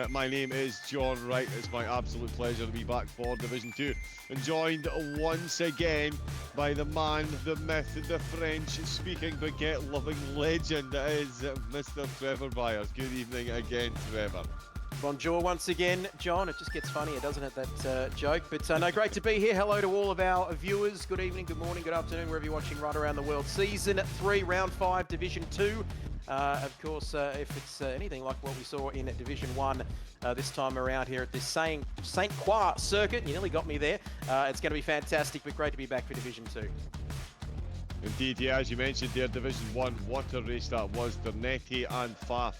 My name is John Wright. It's my absolute pleasure to be back for Division 2 and joined once again by the man, the myth, the French-speaking baguette-loving legend that is Mr. Trevor Byers. Good evening again, Trevor. Bonjour once again, John. It just gets funnier, doesn't it, that joke? But no, great to be here. Hello to all of our viewers. Good evening, good morning, good afternoon, wherever you're watching right around the world. Season 3, Round 5, Division 2. Of course, if it's anything like what we saw in Division 1 this time around here at this Saint Croix circuit, you nearly got me there. It's going to be fantastic, but great to be back for Division 2. Indeed, yeah, as you mentioned there, Division 1, what a race that was. Dernetti and Faf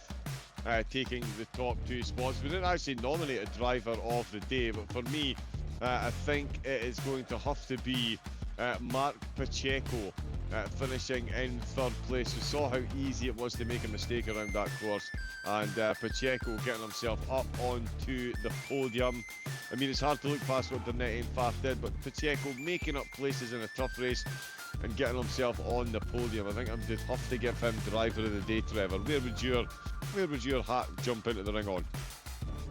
taking the top 2 spots. We didn't actually nominate a driver of the day, but for me, I think it is going to have to be Mark Pacheco finishing in 3rd place. We saw how easy it was to make a mistake around that course, and Pacheco getting himself up onto the podium. I mean, it's hard to look past what Dernetti and Faf did, but Pacheco making up places in a tough race and getting himself on the podium. I think I'm just have to give him driver of the day, Trevor. Where would your hat jump into the ring on?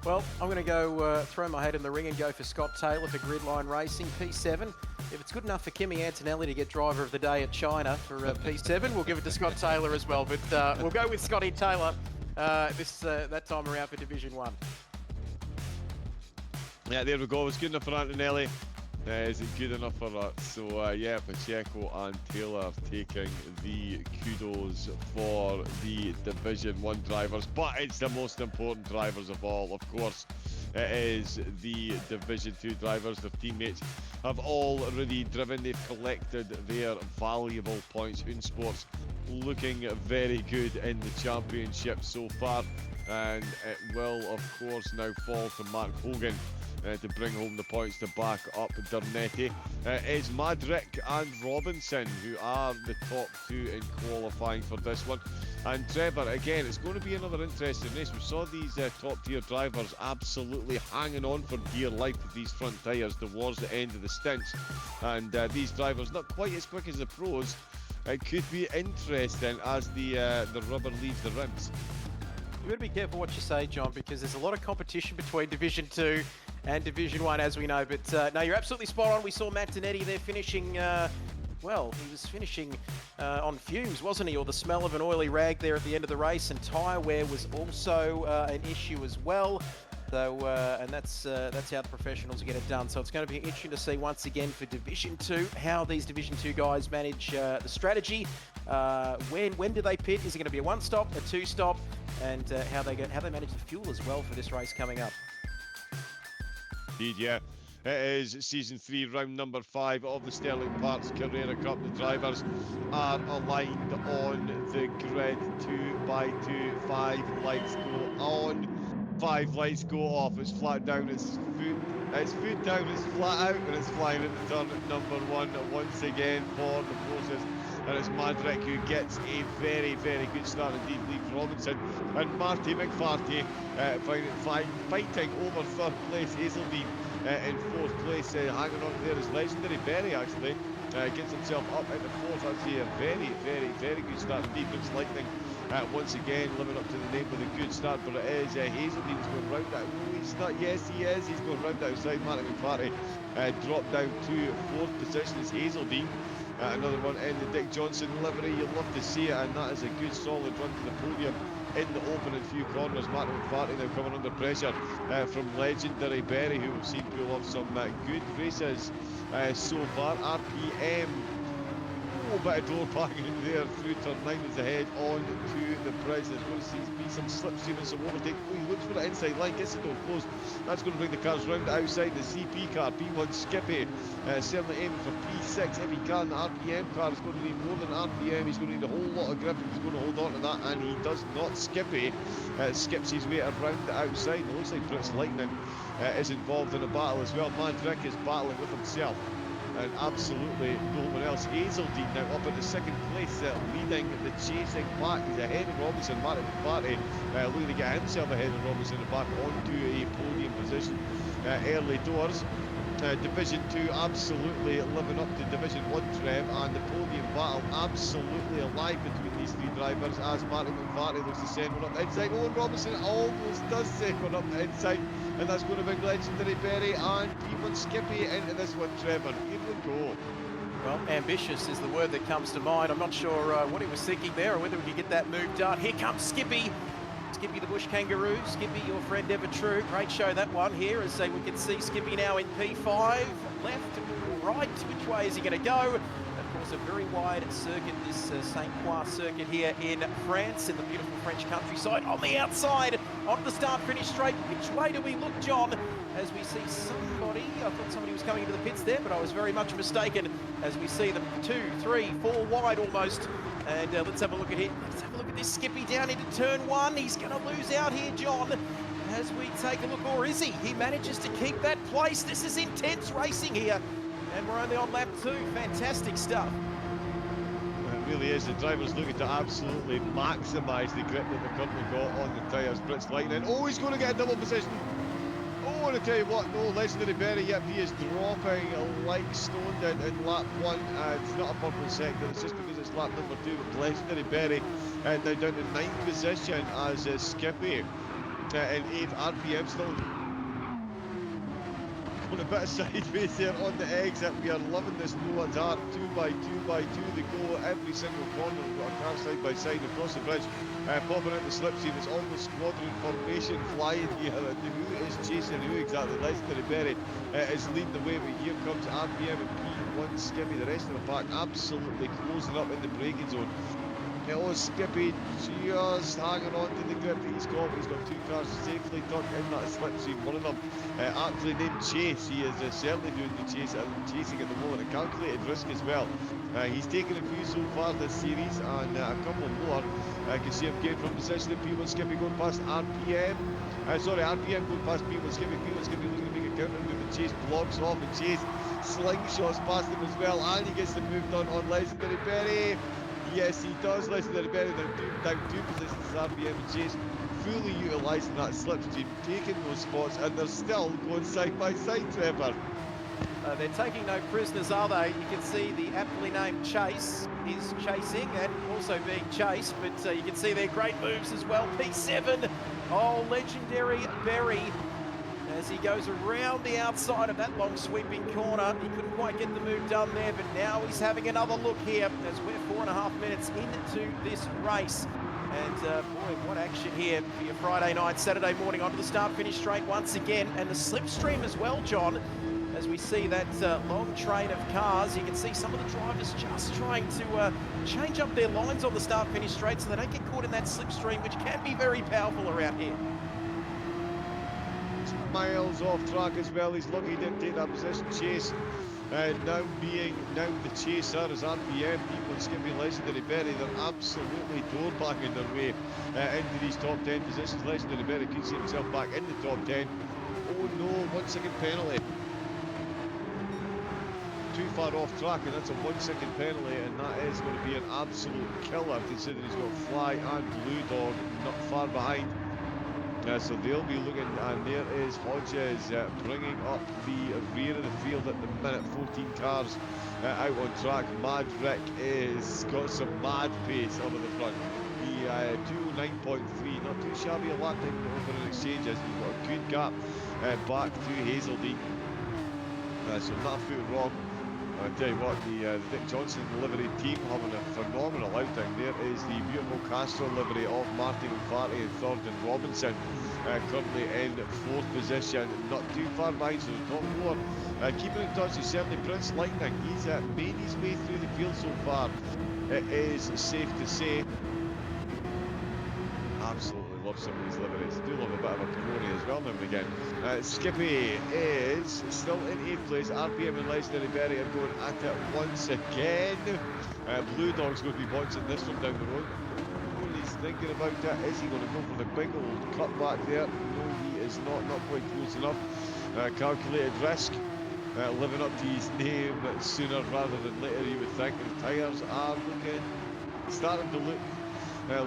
Well, I'm going to go throw my head in the ring and go for Scott Taylor for Gridline Racing, P7. If it's good enough for Kimi Antonelli to get driver of the day at China for P7, we'll give it to Scott Taylor as well. But we'll go with Scotty Taylor that time around for Division 1. Yeah, there we go. It's good enough for Antonelli. Is it good enough for that? So yeah, Pacheco and Taylor taking the kudos for the Division 1 drivers, but it's the most important drivers of all, of course. It is the Division 2 drivers. Their teammates have already driven. They've collected their valuable points. Unsports looking very good in the championship so far, and it will of course now fall to Mark Hogan to bring home the points to back up Dernetti. It's Madrick and Robinson who are the top 2 in qualifying for this one. And Trevor, again, it's going to be another interesting race. We saw these top tier drivers absolutely hanging on for dear life with these front tyres towards the end of the stints, and these drivers not quite as quick as the pros. It could be interesting as the rubber leaves the rims. You better be careful what you say, John, because there's a lot of competition between Division 2 and Division 1, as we know. But no, you're absolutely spot on. We saw Matt Donetti there finishing, well, he was finishing on fumes, wasn't he? Or the smell of an oily rag there at the end of the race. And tyre wear was also an issue as well. So, and that's how the professionals get it done. So it's going to be interesting to see once again for Division 2 how these Division 2 guys manage the strategy. When do they pit? Is it going to be a 1-stop, a 2-stop, and how they manage the fuel as well for this race coming up? Indeed, yeah. It is season 3, round number 5 of the Sterling Parts Carrera Cup. The drivers are aligned on the grid. 2 by 2, 5 lights go on, 5 lights go off. It's flat down, it's foot down, it's flat out, and it's flying into turn number 1 once again for the process. And it's Madrick who gets a very, very good start indeed, leaves Robinson. And Marty McFarty fighting over 3rd place. Hazeldean in 4th place, hanging on there is legendary Berry actually. Gets himself up into 4th. That's a very, very, very good start indeed. It's Lightning once again living up to the name with a good start, but it is Hazeldean's going round that. Oh, he's not. Yes, he is. He's going round outside. Marty McFarty dropped down to 4th position as Hazeldean. Another one in the Dick Johnson livery. You'll love to see it, and that is a good solid run to the podium in the opening few corners. Martin McFarty now coming under pressure from legendary Berry, who we've seen pull off some good races so far. RPM Oh, bit of door banging there through turn 9 as ahead on to the Prez. There's going to be some slipstream and some overtake. Oh, he looks for the inside line, gets the door closed. That's going to bring the cars round outside. The CP car, P1 Skippy, certainly aiming for P6 if he can. The RPM car is going to need more than RPM. He's going to need a whole lot of grip if he's going to hold on to that, and he does not. Skippy skips his way around the outside. It looks like Brits Lightning is involved in a battle as well. Madrick is battling with himself and absolutely no one else. Hazeldean now up in the second place, leading the chasing pack. He's ahead of Robinson. Martin McClarty looking to get himself ahead of Robinson and back onto a podium position early doors. Division 2 absolutely living up to Division 1, Trev, and the podium battle absolutely alive between these three drivers as Martin McClarty looks to send one up the inside. Owen Robinson almost does send one up the inside, and that's going to bring Legendary Berry and P1 Skippy into this one, Trevor. Here we go. Well, ambitious is the word that comes to mind. I'm not sure what he was thinking there or whether we could get that move done. Here comes Skippy. Skippy the Bush Kangaroo, Skippy your friend ever true. Great show that one here as we can see Skippy now in P5, left or right, which way is he going to go? Of course a very wide circuit, this St. Croix circuit here in France, in the beautiful French countryside. On the outside, on the start finish straight, which way do we look, John? As we see somebody, I thought somebody was coming into the pits there, but I was very much mistaken as we see them 2, 3, 4 wide almost. And let's have a look at it. Let's have a look at this Skippy down into turn 1. He's going to lose out here, John, as we take a look. Or is he? He manages to keep that place. This is intense racing here. And we're only on lap 2. Fantastic stuff. It really is. The driver's looking to absolutely maximise the grip that they've currently got on the tyres. Brits Lightning. Oh, he's going to get a double position. Oh, and I tell you what, no, Legendary Berry, yep, he is dropping like stoned in lap 1. It's not a purple sector, it's just because it's lap number 2 with Legendary Berry now down to 9th position as Skippy in 8th. RPM still going a bit of sideways there on the exit. We are loving this no one's heart. 2 by 2 by 2 they go every single corner. We've got a car side by side across the bridge. Popping out the slipstream, it's almost squadron formation flying here. And who is chasing who exactly? Legendary Berry is leading the way, but here comes RPM and P1 Skippy. The rest of the pack absolutely closing up in the braking zone. Oh, Skippy just hanging on to the grip that he's got. He's got 2 cars safely tucked in that slipstream. One of them actually named Chase. He is certainly doing the chasing at the moment. A calculated risk as well. He's taken a few so far this series, and a couple more. I can see him getting from position. P1 Skippy going past RPM. RPM going past P1 Skippy. P1 Skippy looking to make a counter move. And Chase blocks off, and Chase slingshots past him as well, and he gets the move done on Legendary Berry. Yes, he does. Legendary Berry down 2 positions as RPM and Chase, fully utilising that slipstream, taking those spots, and they're still going side by side, Trevor. They're taking no prisoners, are they? You can see the aptly named Chase is chasing and also being chased, but you can see their great moves as well. P7, oh, Legendary Berry, as he goes around the outside of that long sweeping corner. He couldn't quite get the move done there, but now he's having another look here as we're 4.5 minutes into this race. And boy, what action here for your Friday night, Saturday morning onto the start-finish straight once again. And the slipstream as well, John, as we see that long train of cars. You can see some of the drivers just trying to change up their lines on the start-finish straight so they don't get caught in that slipstream, which can be very powerful around here. Miles off track as well. He's lucky he didn't take that position. Chase now the chaser as RPM, P1 Skippy, Legendary Berry. They're absolutely door banging their way into these top 10 positions. Legendary Berry could see himself back in the top 10. Oh no, 1 second penalty. Too far off track, and that's a 1 second penalty, and that is going to be an absolute killer considering he's got Fly and Blue Dog not far behind. So they'll be looking, and there is Hodges bringing up the rear of the field at the minute. 14 cars out on track. Mad Rick is got some mad pace over the front. The 209.3, not too shabby a lap time over an exchange, as we've got a good gap back to Hazeldean. So not a foot wrong I tell you what, the Dick Johnson livery team having a phenomenal outing. There is the beautiful Castro livery of Martin McFarty in third and Robinson currently in fourth position, not too far behind, so the top four keeping in touch is certainly Prince Lightning. He's made his way through the field so far, it is safe to say. Absolutely love some of these liveries. Do love a bit of a Peroni as well now and again. Skippy is still in 8th place. RPM and Legendary Berry are going at it once again. Blue Dog's going to be watching this from down the road. He's thinking about it. Is he going to go for the big old cut back there? No, he is not. Not quite close enough. Calculated risk. Living up to his name sooner rather than later, you would think. And tyres are starting to look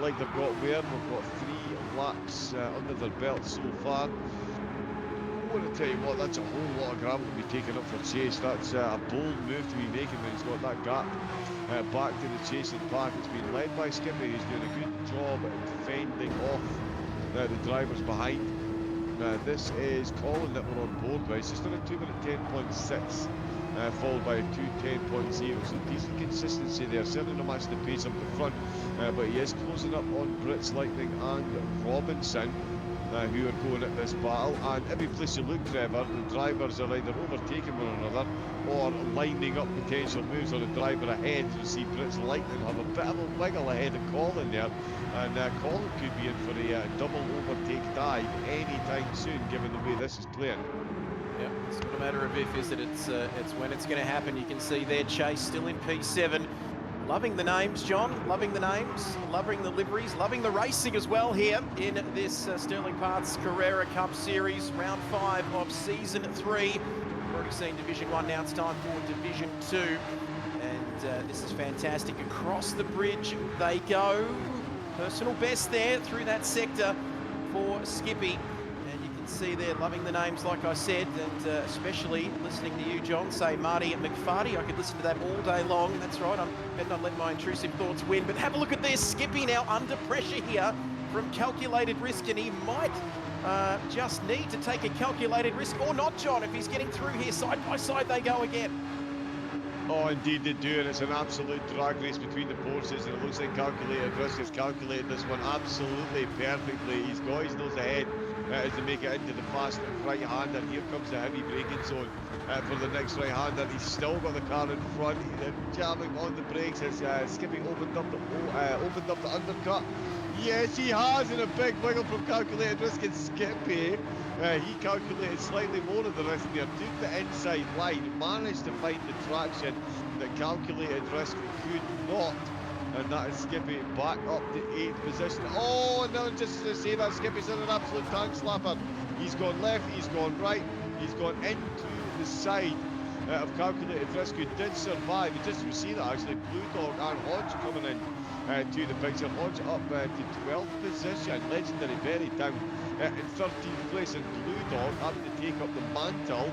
like they've got wear. We've got 3 laps under their belt so far. I want to tell you what, that's a whole lot of gravel to be taken up for Chase. That's a bold move to be making when he's got that gap back to the chasing pack. It's been led by Skippy. He's doing a good job at fending off the drivers behind. This is Colin that we're on board with. He's just done a 2 minute 10.6. Followed by a 2:10.0, so decent consistency there. Certainly not matching the pace up the front, but he is closing up on Brits Lightning and Robinson, who are going at this battle. And every place you look, Trevor, the drivers are either overtaking one another or lining up potential moves on the driver ahead. You see Brits Lightning have a bit of a wiggle ahead of Colin there, and Colin could be in for a double overtake dive anytime soon, given the way this is playing. Yeah, it's not a matter of if, is it? It's when it's going to happen. You can see there Chase still in P7. Loving the names, John. Loving the names. Loving the liveries. Loving the racing as well here in this Sterling Parts Carrera Cup Series. Round 5 of Season 3. We've already seen Division 1. Now it's time for Division 2. And this is fantastic. Across the bridge they go. Personal best there through that sector for Skippy. See there, loving the names like I said, and especially listening to you, John, say Marty McFarty. I could listen to that all day long. That's right, I better not let my intrusive thoughts win. But have a look at this, Skippy now under pressure here from calculated risk, and he might just need to take a calculated risk or not, John, if he's getting through here. Side by side they go again. Oh, indeed they do, and it's an absolute drag race between the Porsches, and it looks like calculated risk has calculated this one absolutely perfectly. He's got his nose ahead as they make it into the fast right-hander. Here comes the heavy braking zone for the next right-hander. He's still got the car in front. He's jamming on the brakes as Skippy opened up the undercut. Yes, he has, in a big wiggle from calculated risk, and Skippy, he calculated slightly more of the risk there, took the inside line, managed to find the traction that calculated risk could not, and that is Skippy back up to 8th position. Oh, and now just to say that, Skippy's in an absolute tank slapper. He's gone left, he's gone right, he's gone into the side of calculated risk, who did survive. You just see that actually, Blue Dog and Hodge coming in to the picture. Hodge up to 12th position, Legendary Berry down in 13th place, and Blue Dog having to take up the mantle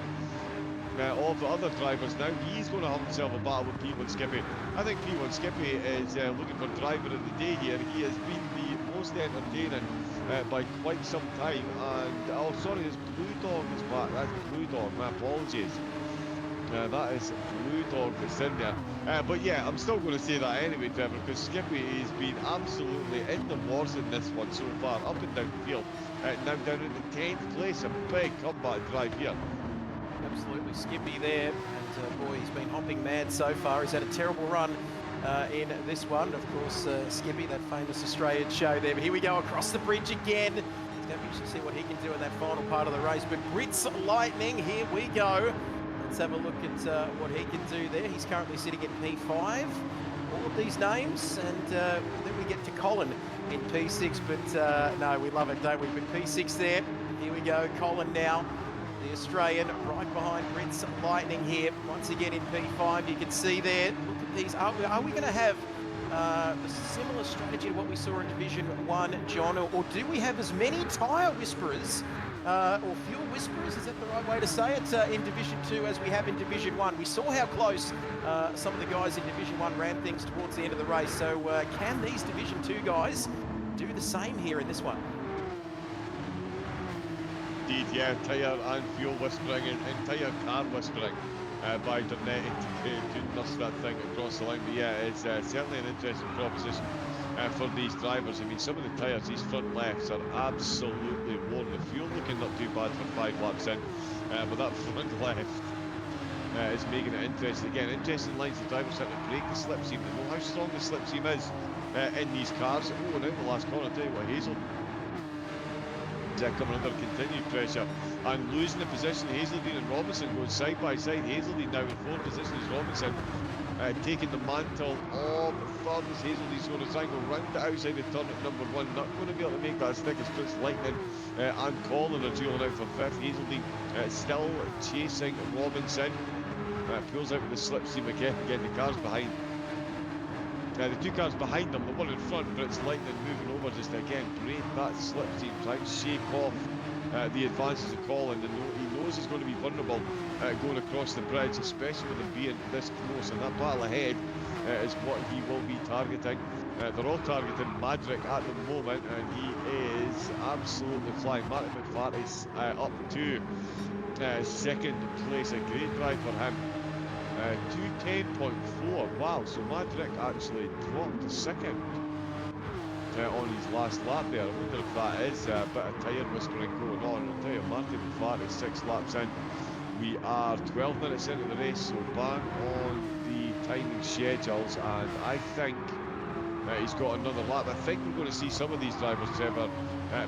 of the other drivers now. He's going to have himself a battle with P1 Skippy. I think P1 Skippy is looking for driver of the day here. He has been the most entertaining by quite some time. And oh, sorry, there's Blue Dog is back. That's Blue Dog. My apologies. That is Blue Dog that's in there. But yeah, I'm still going to say that anyway, Trevor, because Skippy has been absolutely in the wars in this one so far, up and down the field. Now down in the 10th place, a big comeback drive here. Absolutely, Skippy there, and boy, he's been hopping mad so far. He's had a terrible run in this one. Of course, Skippy, that famous Australian show there. But here we go across the bridge again. It's going to be interesting to see what he can do in that final part of the race. But Brits Lightning, here we go. Let's have a look at what he can do there. He's currently sitting at P5. All of these names, and then we get to Colin in P6. But no, we love it, don't we? But P6 there. Here we go, Colin now. The Australian right behind Brits Lightning here. Once again in P5, you can see there. Look at these. Are we going to have a similar strategy to what we saw in Division 1, John? Or do we have as many tyre whisperers or fuel whisperers, is that the right way to say it, in Division 2 as we have in Division 1? We saw how close some of the guys in Division 1 ran things towards the end of the race. So can these Division 2 guys do the same here in this one? Indeed, yeah, tyre and fuel whispering and tyre car whispering. by Dernetti to nurse that thing across the line. But yeah, it's certainly an interesting proposition for these drivers. I mean, some of the tyres, these front lefts, are absolutely worn. The fuel looking not too bad for 5 laps in, but that front left is making it interesting. Again, interesting lines the drivers have to break the slipseam. They know how strong the slipseam is in these cars. Oh, and out the last corner, I'll tell you what, Hazel coming under continued pressure and losing the position. Hazeldine and Robinson going side by side. Hazeldine now in 4th position as Robinson taking the mantle of third as Hazeldine's going to try and go round the outside of turn at number 1. Not going to be able to make that stick as Prince Lightning and Colin are dueling out for 5th. Hazeldine still chasing Robinson. Pulls out with the slipseam again. The cars behind. The 2 cars behind them, the one in front, Prince Lightning moving over just again, break that slipseam, try and shake off the advances of Colin. He knows he's going to be vulnerable going across the bridge, especially with him being this close, and that battle ahead is what he will be targeting. They're all targeting Madrick at the moment, and he is absolutely flying. Martin McFarty's up to 2nd place, a great drive for him. 2:10.4. Wow, so Madrick actually dropped to 2nd on his last lap there. I wonder if that is a bit of tyre whispering going on. I'll tell you, Martin McFarty 6 laps in. We are 12 minutes into the race, so bang on the timing schedules, and I think he's got another lap. I think we're going to see some of these drivers, Trevor,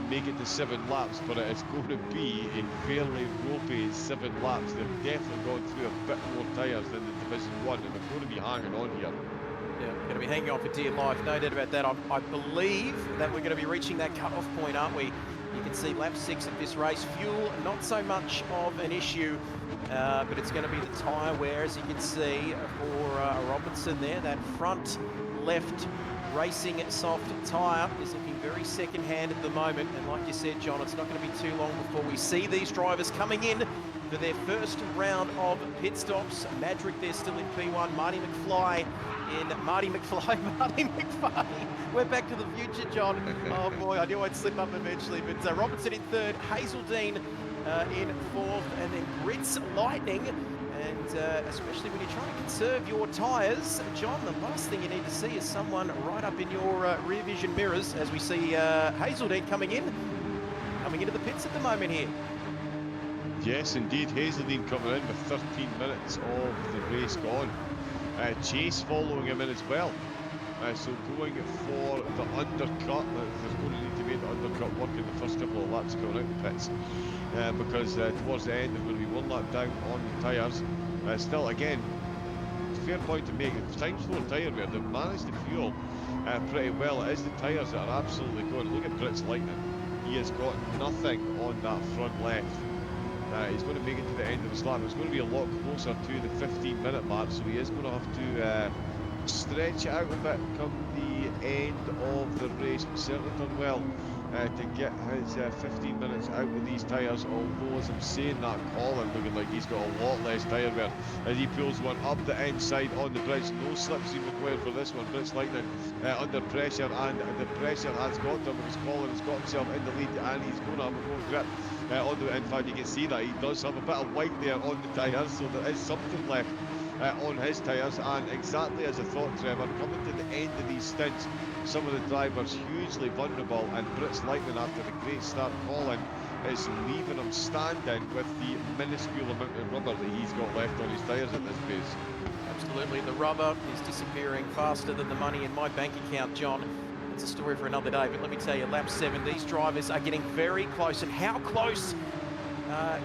make it to 7 laps, but it's going to be a fairly ropey 7 laps. They've definitely gone through a bit more tyres than the Division 1, and they're going to be hanging on here. Yeah, going to be hanging on for dear life, no doubt about that. I believe that we're going to be reaching that cut-off point, aren't we? You can see lap 6 of this race. Fuel, not so much of an issue, but it's going to be the tyre wear, as you can see, for Robinson there. That front left racing soft tyre is looking very second-hand at the moment, and like you said, John, it's not going to be too long before we see these drivers coming in for their first round of pit stops. Madrick there still in P1, Marty McFly. We're back to the future, John. Oh boy, I knew I'd slip up eventually, but Robinson in 3rd, Hazeldine in 4th, and then Prince Lightning. And especially when you're trying to conserve your tyres, John, the last thing you need to see is someone right up in your rear vision mirrors, as we see Hazeldine coming into the pits at the moment here. Yes, indeed, Hazeldine coming in with 13 minutes of the race gone. Chase following him in as well. So going for the undercut. There's going to need to be the undercut work in the first couple of laps going out the pits. Because towards the end, there's going to be 1 lap down on the tyres. Still, again, fair point to make. It's times 4 tyre wear. They've managed to fuel pretty well. It is the tyres that are absolutely going. Look at Prince Lightning. He has got nothing on that front left. He's going to make it to the end of his lap. It's going to be a lot closer to the 15-minute mark, so he is going to have to stretch it out a bit come the end of the race. But certainly done well to get his 15 minutes out with these tyres, although as I'm saying that, Colin looking like he's got a lot less tyre wear as he pulls one up the inside on the bridge. No slipseam required for this one. Prince Lightning under pressure, and the pressure has got to him because Colin has got himself in the lead, and he's going to have a more grip on the, in fact you can see that he does have a bit of white there on the tyres, so there is something left on his tyres. And exactly as I thought, Trevor, coming to the end of these stints, some of the drivers hugely vulnerable, and Prince Lightning, after a great start, Colin is leaving him standing with the minuscule amount of rubber that he's got left on his tyres at this pace. Absolutely, the rubber is disappearing faster than the money in my bank account, John. It's a story for another day, but let me tell you, lap 7, these drivers are getting very close. And how close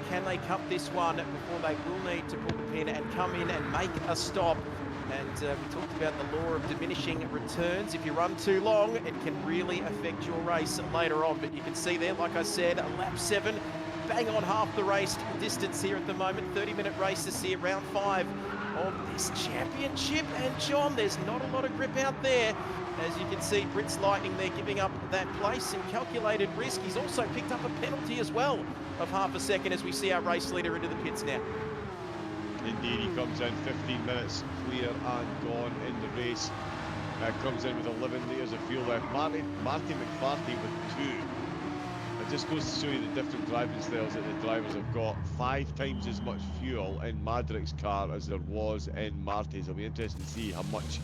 can they cut this one before they will need to pull the pin and come in and make a stop? And we talked about the law of diminishing returns. If you run too long, it can really affect your race later on. But you can see there, like I said, lap 7, bang on half the race distance here at the moment. 30-minute races here, round 5 of this championship. And John, there's not a lot of grip out there. As you can see, Prince Lightning there giving up that place in calculated risk. He's also picked up a penalty as well of half a second as we see our race leader into the pits now. Indeed, he comes in 15 minutes clear and gone in the race. Comes in with 11 litres of fuel left. Marty McFarty with 2. It just goes to show you the different driving styles that the drivers have got. 5 times as much fuel in Madric's car as there was in Marty's. It'll be interesting to see how much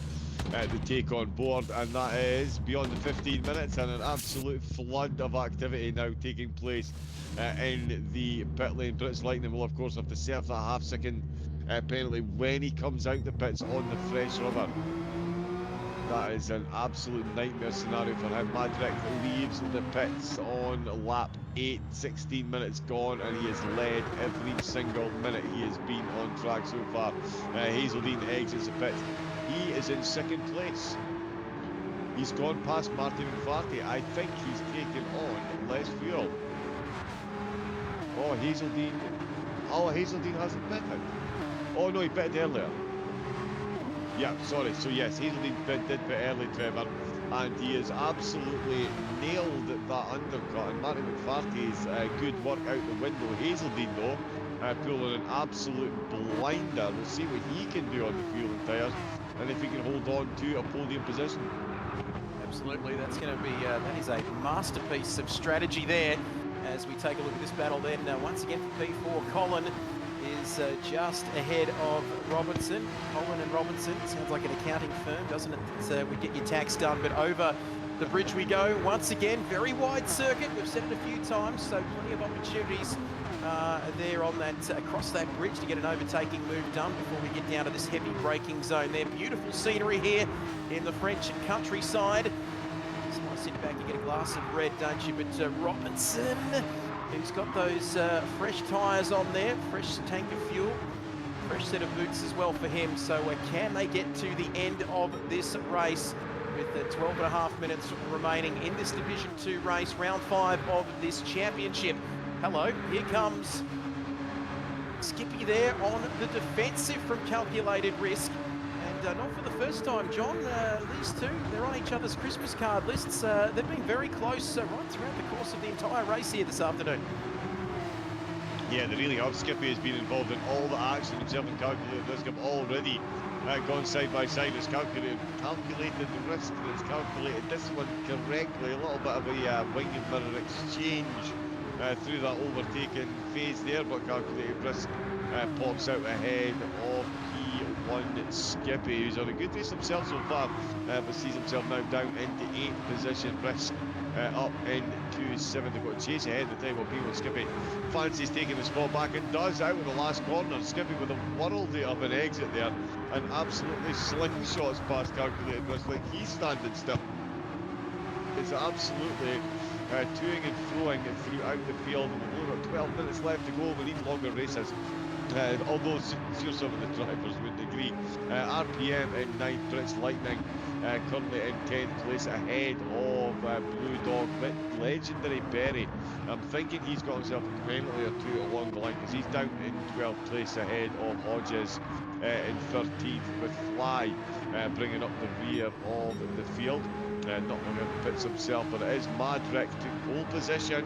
they take on board, and that is beyond the 15 minutes and an absolute flood of activity now taking place in the pit lane. Brits Lightning will of course have to serve that half-second penalty when he comes out the pits on the fresh rubber. That is an absolute nightmare scenario for him. Madric leaves the pits on lap 8, 16 minutes gone, and he has led every single minute he has been on track so far. Hazeldine exits the pits. He is in second place. He's gone past Martin McFarty. I think he's taken on less fuel. Oh, Hazeldine. Oh, Hazeldine hasn't pitted. Oh no, he pitted earlier. Yeah, sorry. So yes, Hazeldine did pit early, Trevor, and he has absolutely nailed that undercut. And Martin McFarty's good work out the window. Hazeldine, though, pulling an absolute blinder. We'll see what he can do on the fuel and tyres, and if he can hold on to a podium position. Absolutely, that's going to be, that is a masterpiece of strategy there. As we take a look at this battle then, once again for P4, Colin is just ahead of Robertson. Colin and Robertson, sounds like an accounting firm, doesn't it? We get your tax done, but over the bridge we go. Once again, very wide circuit. We've said it a few times, so plenty of opportunities there on that, across that bridge to get an overtaking move done before we get down to this heavy braking zone there. Beautiful scenery here in the French countryside. Just want to sit back and get a glass of red, don't you? But Robinson, who's got those fresh tyres on there, fresh tank of fuel, fresh set of boots as well for him. So can they get to the end of this race with 12 and a half minutes remaining in this Division 2 race, round 5 of this championship? Hello, here comes Skippy there on the defensive from Calculated Risk. And not for the first time, John, these two, they're on each other's Christmas card lists. They've been very close right throughout the course of the entire race here this afternoon. Yeah, they really have. Skippy has been involved in all the action. Himself and Calculated Risk have already gone side by side. It's calculated the risk, and it's calculated this one correctly. A little bit of a wing and mirror exchange through that overtaken phase there, but Calculated Risk pops out ahead of P1 Skippy, who's on a good race himself so far, but sees himself now down into 8th position. Risk up into 7th. They've got to chase ahead the time while P1 Skippy fancies taking the spot back, and does out in the last corner. Skippy with a worldie of an exit there, and absolutely slingshots past Calculated Risk like he's standing still. It's absolutely toing and throwing throughout the field. We've only got 12 minutes left to go. We need longer races. Although sure some of the drivers would agree. RPM in 9th, Brits Lightning currently in 10th place ahead of Blue Dog. Legendary Berry, I'm thinking he's got himself a penalty or two along the line, because he's down in 12th place ahead of Hodges in 13th, with Fly bringing up the rear of the field. Not long ago pits himself, but it is Madric to pole position,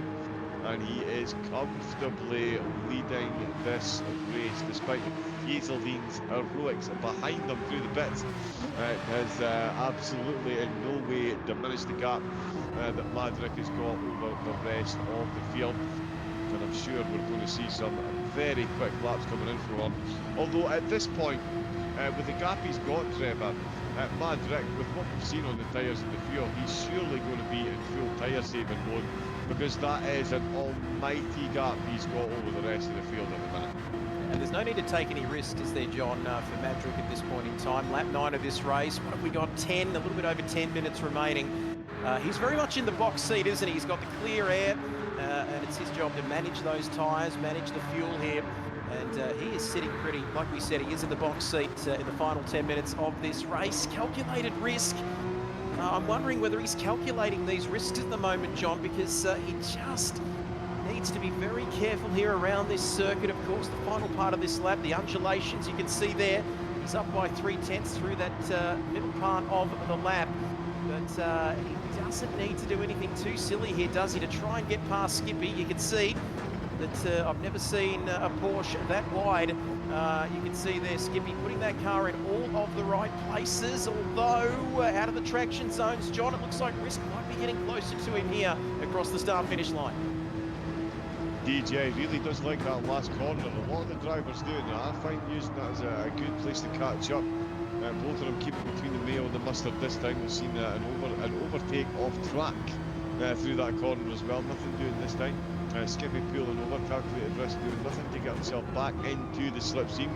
and he is comfortably leading this race despite Hazeldine's heroics behind them through the pits. It has absolutely in no way diminished the gap that Madric has got over the rest of the field, and I'm sure we're going to see some very quick laps coming in from him. Although at this point, with the gap he's got, Trevor, Madric, with what we've seen on the tyres and the fuel, he's surely going to be in full tyre saving mode, because that is an almighty gap he's got over the rest of the field at the minute. And there's no need to take any risks, is there, John, for Madric at this point in time. Lap 9 of this race, what have we got? 10, a little bit over 10 minutes remaining. He's very much in the box seat, isn't he? He's got the clear air, and it's his job to manage those tyres, manage the fuel here. And he is sitting pretty, like we said, he is in the box seat in the final 10 minutes of this race. Calculated Risk. I'm wondering whether he's calculating these risks at the moment, John, because he just needs to be very careful here around this circuit. Of course, the final part of this lap, the undulations you can see there, he's up by 3/10 through that middle part of the lap. But he doesn't need to do anything too silly here, does he, to try and get past Skippy. You can see that I've never seen a Porsche that wide. You can see there Skippy putting that car in all of the right places, although out of the traction zones, John, it looks like Risk might be getting closer to him here across the start-finish line. Indeed, yeah, he really does like that last corner. A lot of the drivers do, and I find using that as a good place to catch up. Both of them keep it between the mayo and the mustard. This time we've seen an overtake off track through that corner as well. Nothing doing this time. Skippy pulling over, calculated risk, doing nothing to get himself back into the slipstream.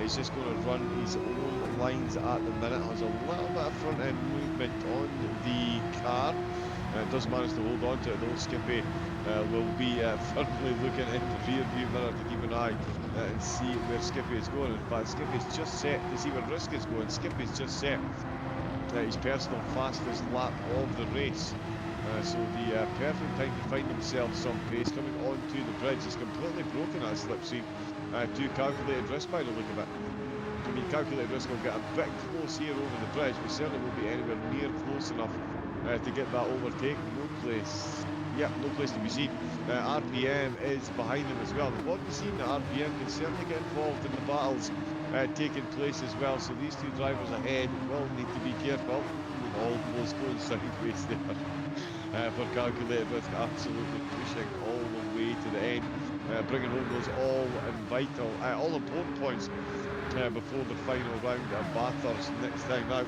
He's just going to run his own lines at the minute. Has a little bit of front end movement on the car. Does manage to hold on to it though. Skippy will be firmly looking in the rear view mirror to keep an eye and see where Skippy is going. In fact, Skippy's just set to see where Risk is going. Skippy's just set his personal fastest lap of the race. So the perfect time to find himself some pace. Coming onto the bridge, he's completely broken that slipstream to calculated risk by the look of it. I mean, calculated risk will get a bit close here over the bridge, but certainly won't be anywhere near close enough to get that overtake. No place to be seen. RPM is behind him as well. We've already seen that RPM can certainly get involved in the battles taking place as well. So these two drivers ahead will need to be careful. Almost going sideways there for calculated risk. Absolutely pushing all the way to the end, bringing home those all important points before the final round at Bathurst next time out.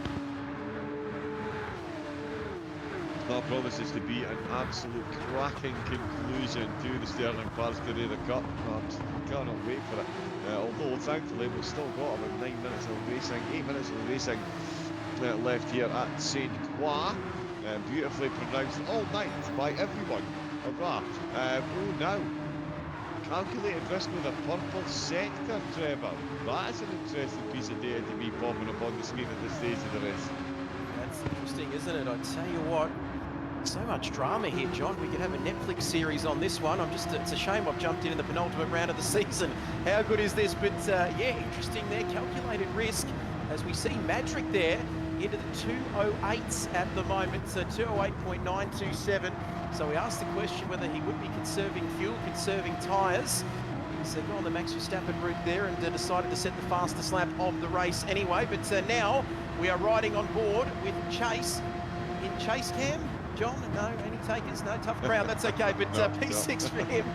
That promises to be an absolute cracking conclusion to the Sterling Parts Carrera Cup. I cannot wait for it. Although, thankfully, we've still got about 9 minutes of racing, 8 minutes of racing left here at Saint Croix. Beautifully pronounced all night by everyone. Hurrah. Oh, now. Calculated risk with a purple sector, Trevor. That's an interesting piece of data to be popping up on the screen at this stage of the race. That's interesting, isn't it? I tell you what, so much drama here, John. We could have a Netflix series on this one. It's a shame I've jumped in the penultimate round of the season. How good is this? But yeah, interesting there. Calculated risk, as we see Madrick there into the 208s at the moment. So 208.927. So we asked the question whether he would be conserving fuel, conserving tyres. He's gone on the Max Verstappen route there and decided to set the fastest lap of the race anyway. But now we are riding on board with Chase in Chase Cam. John, no, any takers? No, tough crowd, that's okay. But P6 for him,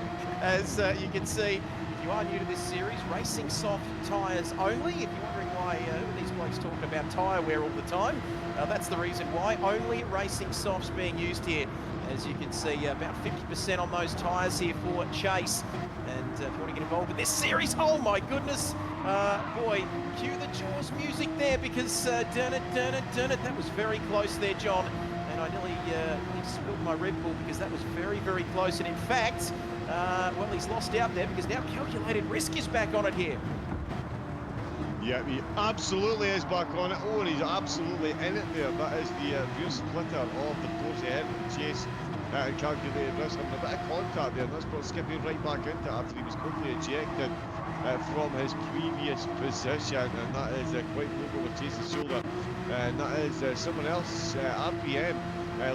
as you can see, if you are new to this series, racing soft tyres only. If you're wondering why these blokes talking about tyre wear all the time, that's the reason why. Only racing softs being used here. As you can see, about 50% on those tyres here for Chase. And if you want to get involved in this series, oh my goodness, boy, cue the Jaws music there, because dun it, that was very close there, John. And I nearly spilled my Red Bull because that was very, very close. And in fact, well, he's lost out there because now calculated risk is back on it here. Yeah, he absolutely is back on it. Oh, and he's absolutely in it there. That is the rear splitter of the Porsche ahead of the Chase and calculated risk. Having a bit of contact there, and that's brought Skippy right back into it after he was quickly ejected from his previous position, and that is quite low over Chase's shoulder. And that is someone else, RPM,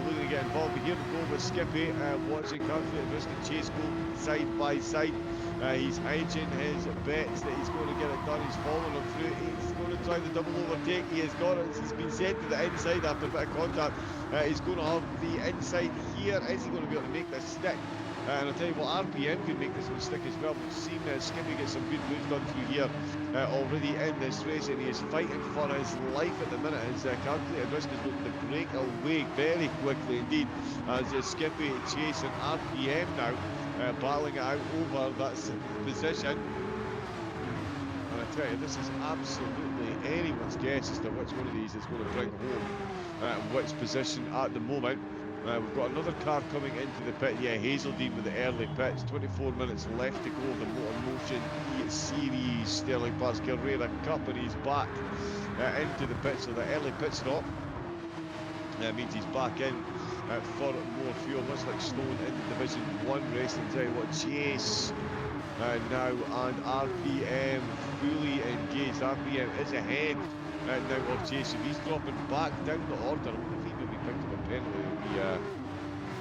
looking to get involved. But here we go with Skippy watching calculated risk and Chase go side by side. He's hedging his bets that he's going to get it done. He's following him through. He's going to try the double overtake. He has got it. He's been sent to the inside after a bit of contact. He's going to have the inside here. Is he going to be able to make this stick? And I'll tell you what, RPM can make this one stick as well. We've seen Skippy get some good moves done through here already in this race, and he is fighting for his life at the minute. His calculated risk is looking to break away very quickly indeed, as Skippy, Chase and RPM now battling it out over that position. And I tell you, this is absolutely anyone's guess as to which one of these is going to bring home which position at the moment. We've got another car coming into the pit. Yeah, Hazeldine with the early pits. 24 minutes left to go of the MotorMotion E-Series Sterling Parts Carrera Cup, and he's back into the pit. So the early pit stop means he's back in for more fuel. Much like Stone in the Division 1 race. And tell you what, Chase now and RPM fully engaged. RPM is ahead now of Chase. If he's dropping back down the order, I wonder if he maybe picked up a penalty.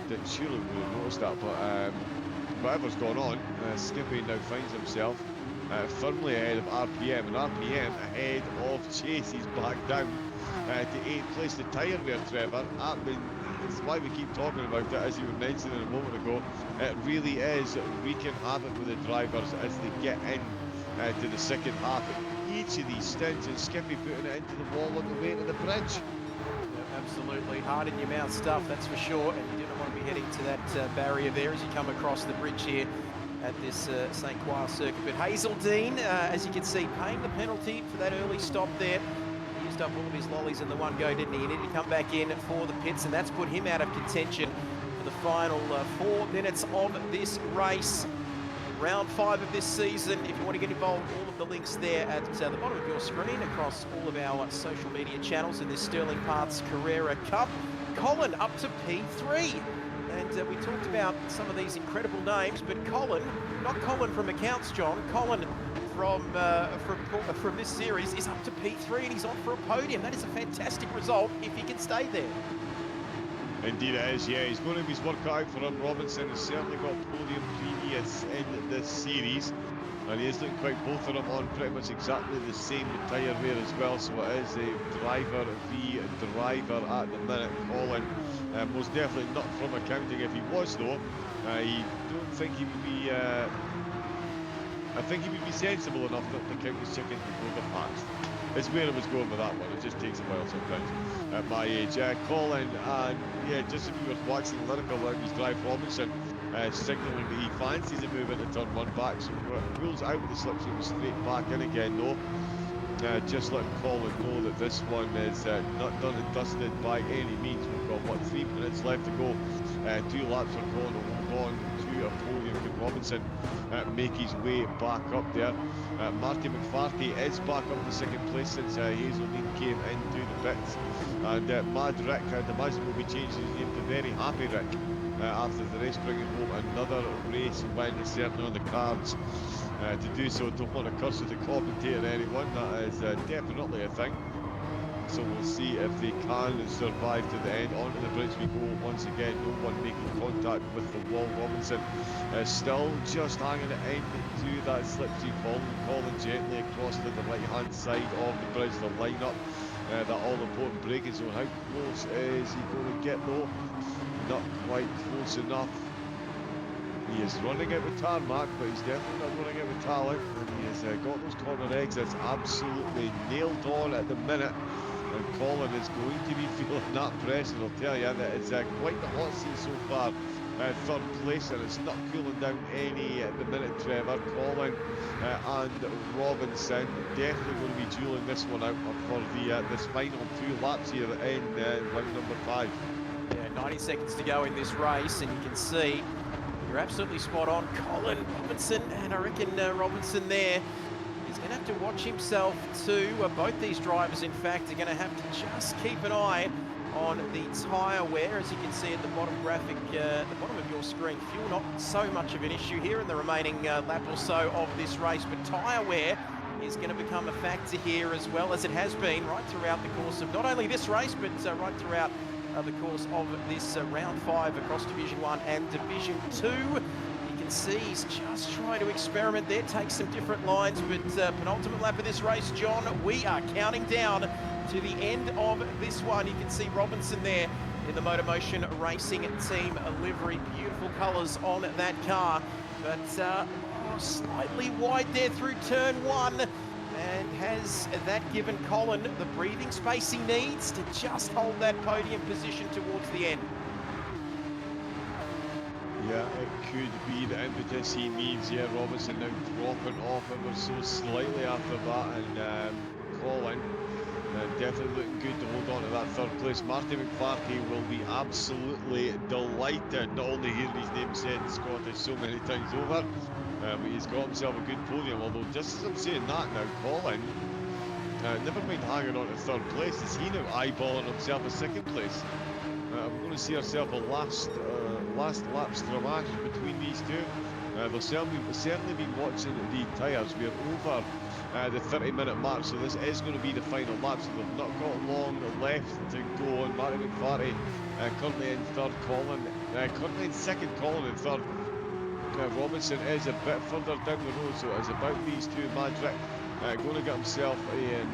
That surely would have noticed that, but whatever's gone on, Skippy now finds himself firmly ahead of RPM, and RPM ahead of Chase. He's back down to 8th place. The tyre wear, Trevor, it's why we keep talking about it, as you were mentioning a moment ago. It really is wreaking havoc with the drivers as they get in to the second half. Each of these stints, and Skippy putting it into the wall on the way to the bridge. Yeah, absolutely. Hard in your mouth stuff, that's for sure. And you don't want to be heading to that barrier there as you come across the bridge here at this St. Croix circuit. But Hazeldine, as you can see, paying the penalty for that early stop there. He used up all of his lollies in the one go, didn't he? He needed to come back in for the pits, and that's put him out of contention for the final 4 minutes of this race. Round 5 of this season. If you want to get involved, all of the links there at the bottom of your screen across all of our social media channels in this Sterling Parts Carrera Cup. Colin up to P3. And we talked about some of these incredible names, but Colin, not Colin from accounts, John, Colin from this series is up to P3 and he's on for a podium. That is a fantastic result if he can stay there. Indeed it is, yeah. He's going to be his work cut out for him. Robinson has certainly got podium previous in this series. And he is looking quite, both of them on pretty much exactly the same tyre wear as well. So it is a driver v driver at the minute. Colin, most definitely not from accounting. If he was though, I don't think he would be, I think he would be sensible enough not to count his chickens before the past. It's where I was going with that one. It just takes a while sometimes at my age. Colin, and yeah, just as we were watching Lyrical on his drive, Robinson signalling that he fancies a move into turn 1 back, so rules out the slipstream straight back in again though. Just letting Colin know that this one is not done and dusted by any means. We've got, what, 3 minutes left to go. 2 laps are gone, and we're on to a podium. Can Robinson make his way back up there? Marty McFarty is back up to 2nd place since Hazeldine came into the pits. And Mad Rick, I'd imagine, will be changing his name to Very Happy Rick after the race, bringing home another race win, certainly on the cards. To do so, don't want to curse at the commentator anyone, that is definitely a thing. So we'll see if they can survive to the end. Onto the bridge we go once again, no one making contact with the wall. Robinson still just hanging it into that slipstream, falling gently across to the right hand side of the bridge, the lineup, that all important braking zone. How close is he going to get though? Not quite close enough. He is running out with tarmac, but he's definitely not running out with talent, and he has got those corner exits absolutely nailed on at the minute. And Colin is going to be feeling that pressure, I'll tell you, that it's quite the hot seat so far. 3rd place, and it's not cooling down any at the minute, Trevor. Colin and Robinson definitely going to be dueling this one out for the this final 2 laps here in round number 5. Yeah, 90 seconds to go in this race, and you can see you're absolutely spot on. Colin, Robinson, and I reckon Robinson there is going to have to watch himself too. Both these drivers, in fact, are going to have to just keep an eye on the tyre wear. As you can see at the bottom graphic, the bottom of your screen, fuel not so much of an issue here in the remaining lap or so of this race, but tyre wear is going to become a factor here, as well as it has been right throughout the course of not only this race, but right throughout the course of this round 5 across Division 1 and Division 2. You can see he's just trying to experiment there, take some different lines, but penultimate lap of this race, John, we are counting down to the end of this one. You can see Robinson there in the MotorMotion Racing Team livery. Beautiful colours on that car, but slightly wide there through turn 1. And has that given Colin the breathing space he needs to just hold that podium position towards the end? Yeah, it could be the impetus he needs. Yeah, Robinson now dropping off ever so slightly after that, and Colin definitely looking good to hold on to that 3rd place. Marty McFarty will be absolutely delighted, not only hearing his name said in Scottish so many times over, but he's got himself a good podium. Although, just as I'm saying that now, Colin, never mind hanging on to 3rd place, is he now eyeballing himself a 2nd place? I'm going to see ourselves a last lap stramash between these two. They'll certainly be watching the tyres. We're over the 30-minute mark, so this is going to be the final lap, so they've not got long left to go on. Marty McFarty currently in 3rd, Colin currently in 2nd, Colin in 3rd. Robinson is a bit further down the road, so it's about these two. Madrick going to get himself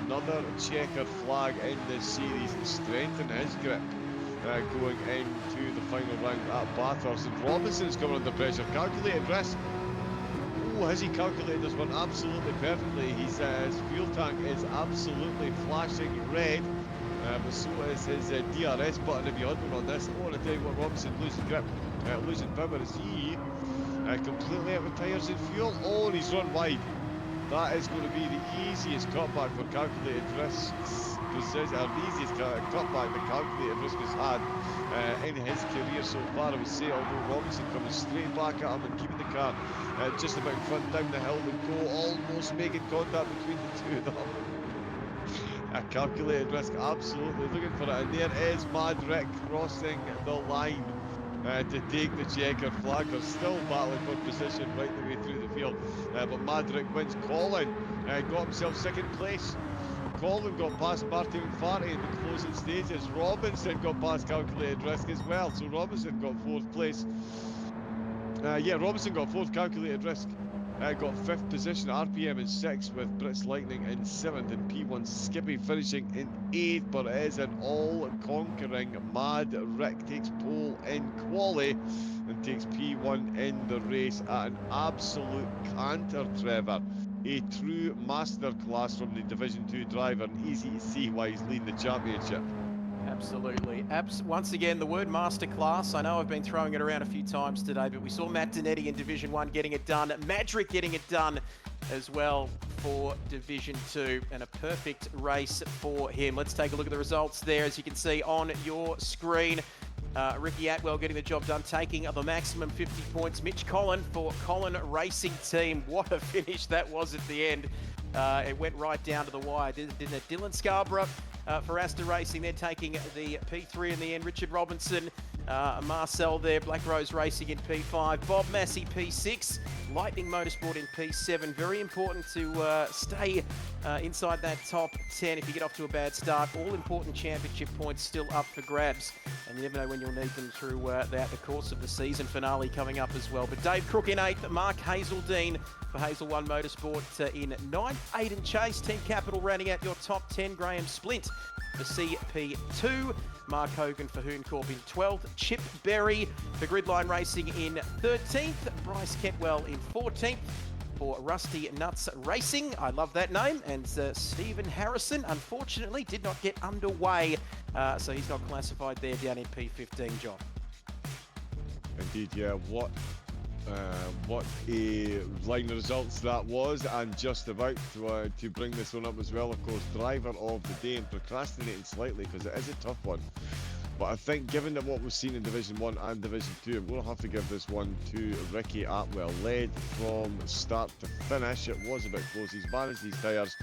another checkered flag in this series and strengthen his grip going into the final round at Bathurst. And Robinson's coming under pressure. Calculated risk. Oh, has he calculated this one absolutely perfectly? His fuel tank is absolutely flashing red. But so is his DRS button if you had one on this. I want to tell you what, Robinson losing grip, losing power as he completely out of tyres and fuel. Oh, and he's run wide. That is going to be the easiest cutback for calculated risks. Precision, the easiest cutback that calculated risk has had in his career so far, I would say, although Robinson coming straight back at him and keeping the car just about in front down the hill and go, almost making contact between the two of them. A calculated risk, absolutely looking for it, and there is Mad Rick crossing the line to take the checker flag. They're still battling for position right the way through the field, but Mad Rick wins. Colin got himself second place. Colin got past Martin Farty in the closing stages. Robinson got past calculated risk as well, so Robinson got fourth place. Robinson got fourth, calculated risk got fifth position, RPM in sixth, with Brits Lightning in seventh, and P1 Skippy finishing in eighth. But it is an all-conquering Mad Rick takes pole in quali and takes P1 in the race at an absolute canter, Trevor. A true masterclass from the Division 2 driver, and easy to see why he's leading the championship. Absolutely. Once again, the word masterclass, I know I've been throwing it around a few times today, but we saw Matt Donetti in Division 1 getting it done, Madrick getting it done as well for Division 2, and a perfect race for him. Let's take a look at the results there, as you can see on your screen. Ricky Atwell getting the job done, taking the maximum 50 points. Mitch Collin for Collin Racing Team. What a finish that was at the end. It went right down to the wire, didn't it? Dylan Scarborough for Astor Racing, they're taking the P3 in the end. Richard Robinson, Marcel there, Black Rose Racing in P5. Bob Massey P6, Lightning Motorsport in P7. Very important to stay inside that top 10 if you get off to a bad start. All important championship points still up for grabs, and you never know when you'll need them throughout the course of the season finale coming up as well. But Dave Crook in 8th, Mark Hazeldine for Hazel One Motorsport in 9th. Aiden Chase, Team Capital rounding out your top 10. Graham Splint for CP2. Mark Hogan for Hooncorp in 12th. Chip Berry for Gridline Racing in 13th. Bryce Kentwell in 14th for Rusty Nuts Racing. I love that name. And Stephen Harrison, unfortunately, did not get underway. So he's not classified there down in P15, John. Indeed, yeah. What a line of results that was, and just about to bring this one up as well, of course, driver of the day, and procrastinating slightly because it is a tough one. But I think given that what we've seen in Division 1 and Division 2, I'm going to have to give this one to Ricky Atwell. Led from start to finish, it was a bit close. He's managed these tyres.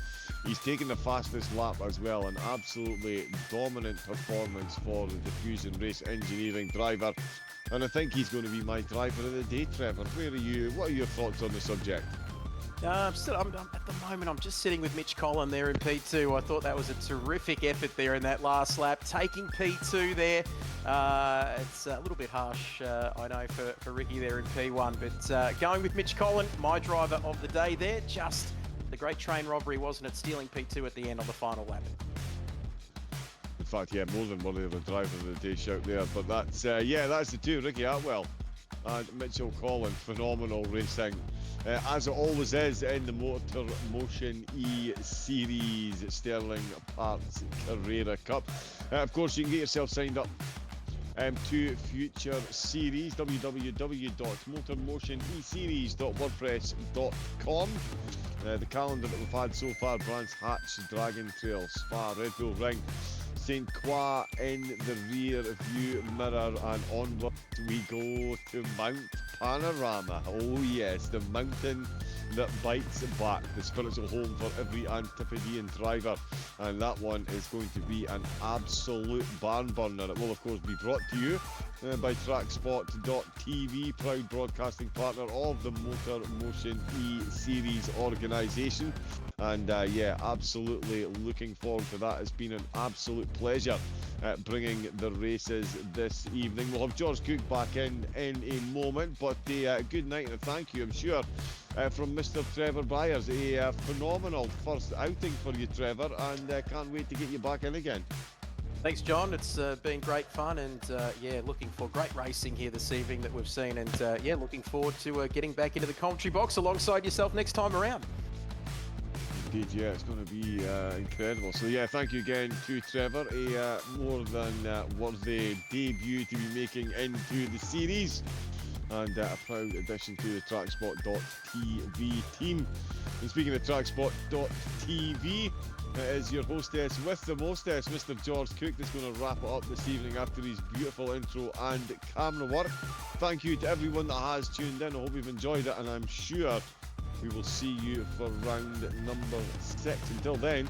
He's taken the fastest lap as well. An absolutely dominant performance for the Diffusion Race Engineering driver. And I think he's going to be my driver of the day, Trevor. Where are you? What are your thoughts on the subject? At the moment, I'm just sitting with Mitch Collin there in P2. I thought that was a terrific effort there in that last lap. Taking P2 there. It's a little bit harsh, I know, for Ricky there in P1. But going with Mitch Collin, my driver of the day there. Just the great train robbery, wasn't it? Stealing P2 at the end on the final lap. In fact, yeah, more than worthy of a driver of the day shout there. But that's the two, Ricky Atwell and Mitchell Collin. Phenomenal racing, as it always is in the MotorMotion E-Series Sterling Parts Carrera Cup. Of course, you can get yourself signed up to future series, www.motormotioneseries.wordpress.com. The calendar that we've had so far: Brands Hatch, Dragon Trail, Spa, Red Bull Ring, St. Croix in the rear view mirror, and onward we go to Mount Panorama. Oh yes, the mountain that bites back, the spiritual home for every Antipodean driver, and that one is going to be an absolute barn burner. It will of course be brought to you by TrackSpotTV, proud broadcasting partner of the MotorMotion E-Series organisation. And absolutely looking forward to that. It's been an absolute pleasure bringing the races this evening. We'll have George Cook back in a moment, but a good night and a thank you, I'm sure, from Mr. Trevor Byers. A phenomenal first outing for you, Trevor, and can't wait to get you back in again. Thanks, John. It's been great fun, and yeah, looking for great racing here this evening that we've seen, and yeah, looking forward to getting back into the commentary box alongside yourself next time around. Indeed, yeah, it's going to be incredible. So yeah, thank you again to Trevor. A more than worthy debut to be making into the series, and a proud addition to the TrackSpot.TV team. And speaking of TrackSpot.TV, it is your hostess with the mostess, Mr. George Cook, that's going to wrap it up this evening after his beautiful intro and camera work. Thank you to everyone that has tuned in. I hope you've enjoyed it, and I'm sure we will see you for round number 6. Until then,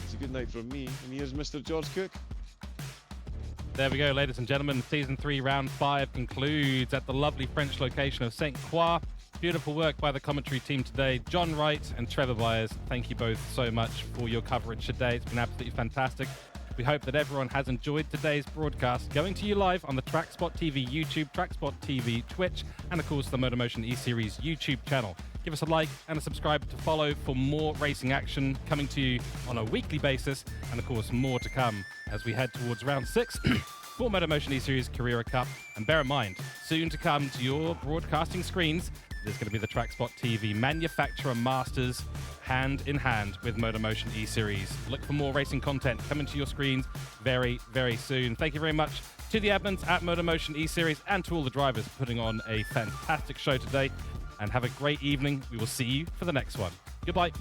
it's a good night from me, and here's Mr. George Cook. There we go, ladies and gentlemen. Season 3, round 5 concludes at the lovely French location of Saint Croix. Beautiful work by the commentary team today. John Wright and Trevor Byers, thank you both so much for your coverage today. It's been absolutely fantastic. We hope that everyone has enjoyed today's broadcast, going to you live on the TrackSpotTV YouTube, TrackSpotTV Twitch, and of course the MotorMotion E-Series YouTube channel. Give us a like and a subscribe to follow for more racing action coming to you on a weekly basis, and of course more to come as we head towards round 6 for MotorMotion E-Series Carrera Cup. And bear in mind, soon to come to your broadcasting screens, there's going to be the TrackSpotTV Manufacturer Masters hand in hand with MotorMotion E-Series. Look for more racing content coming to your screens very, very soon. Thank you very much to the admins at MotorMotion E-Series and to all the drivers putting on a fantastic show today. And have a great evening. We will see you for the next one. Goodbye.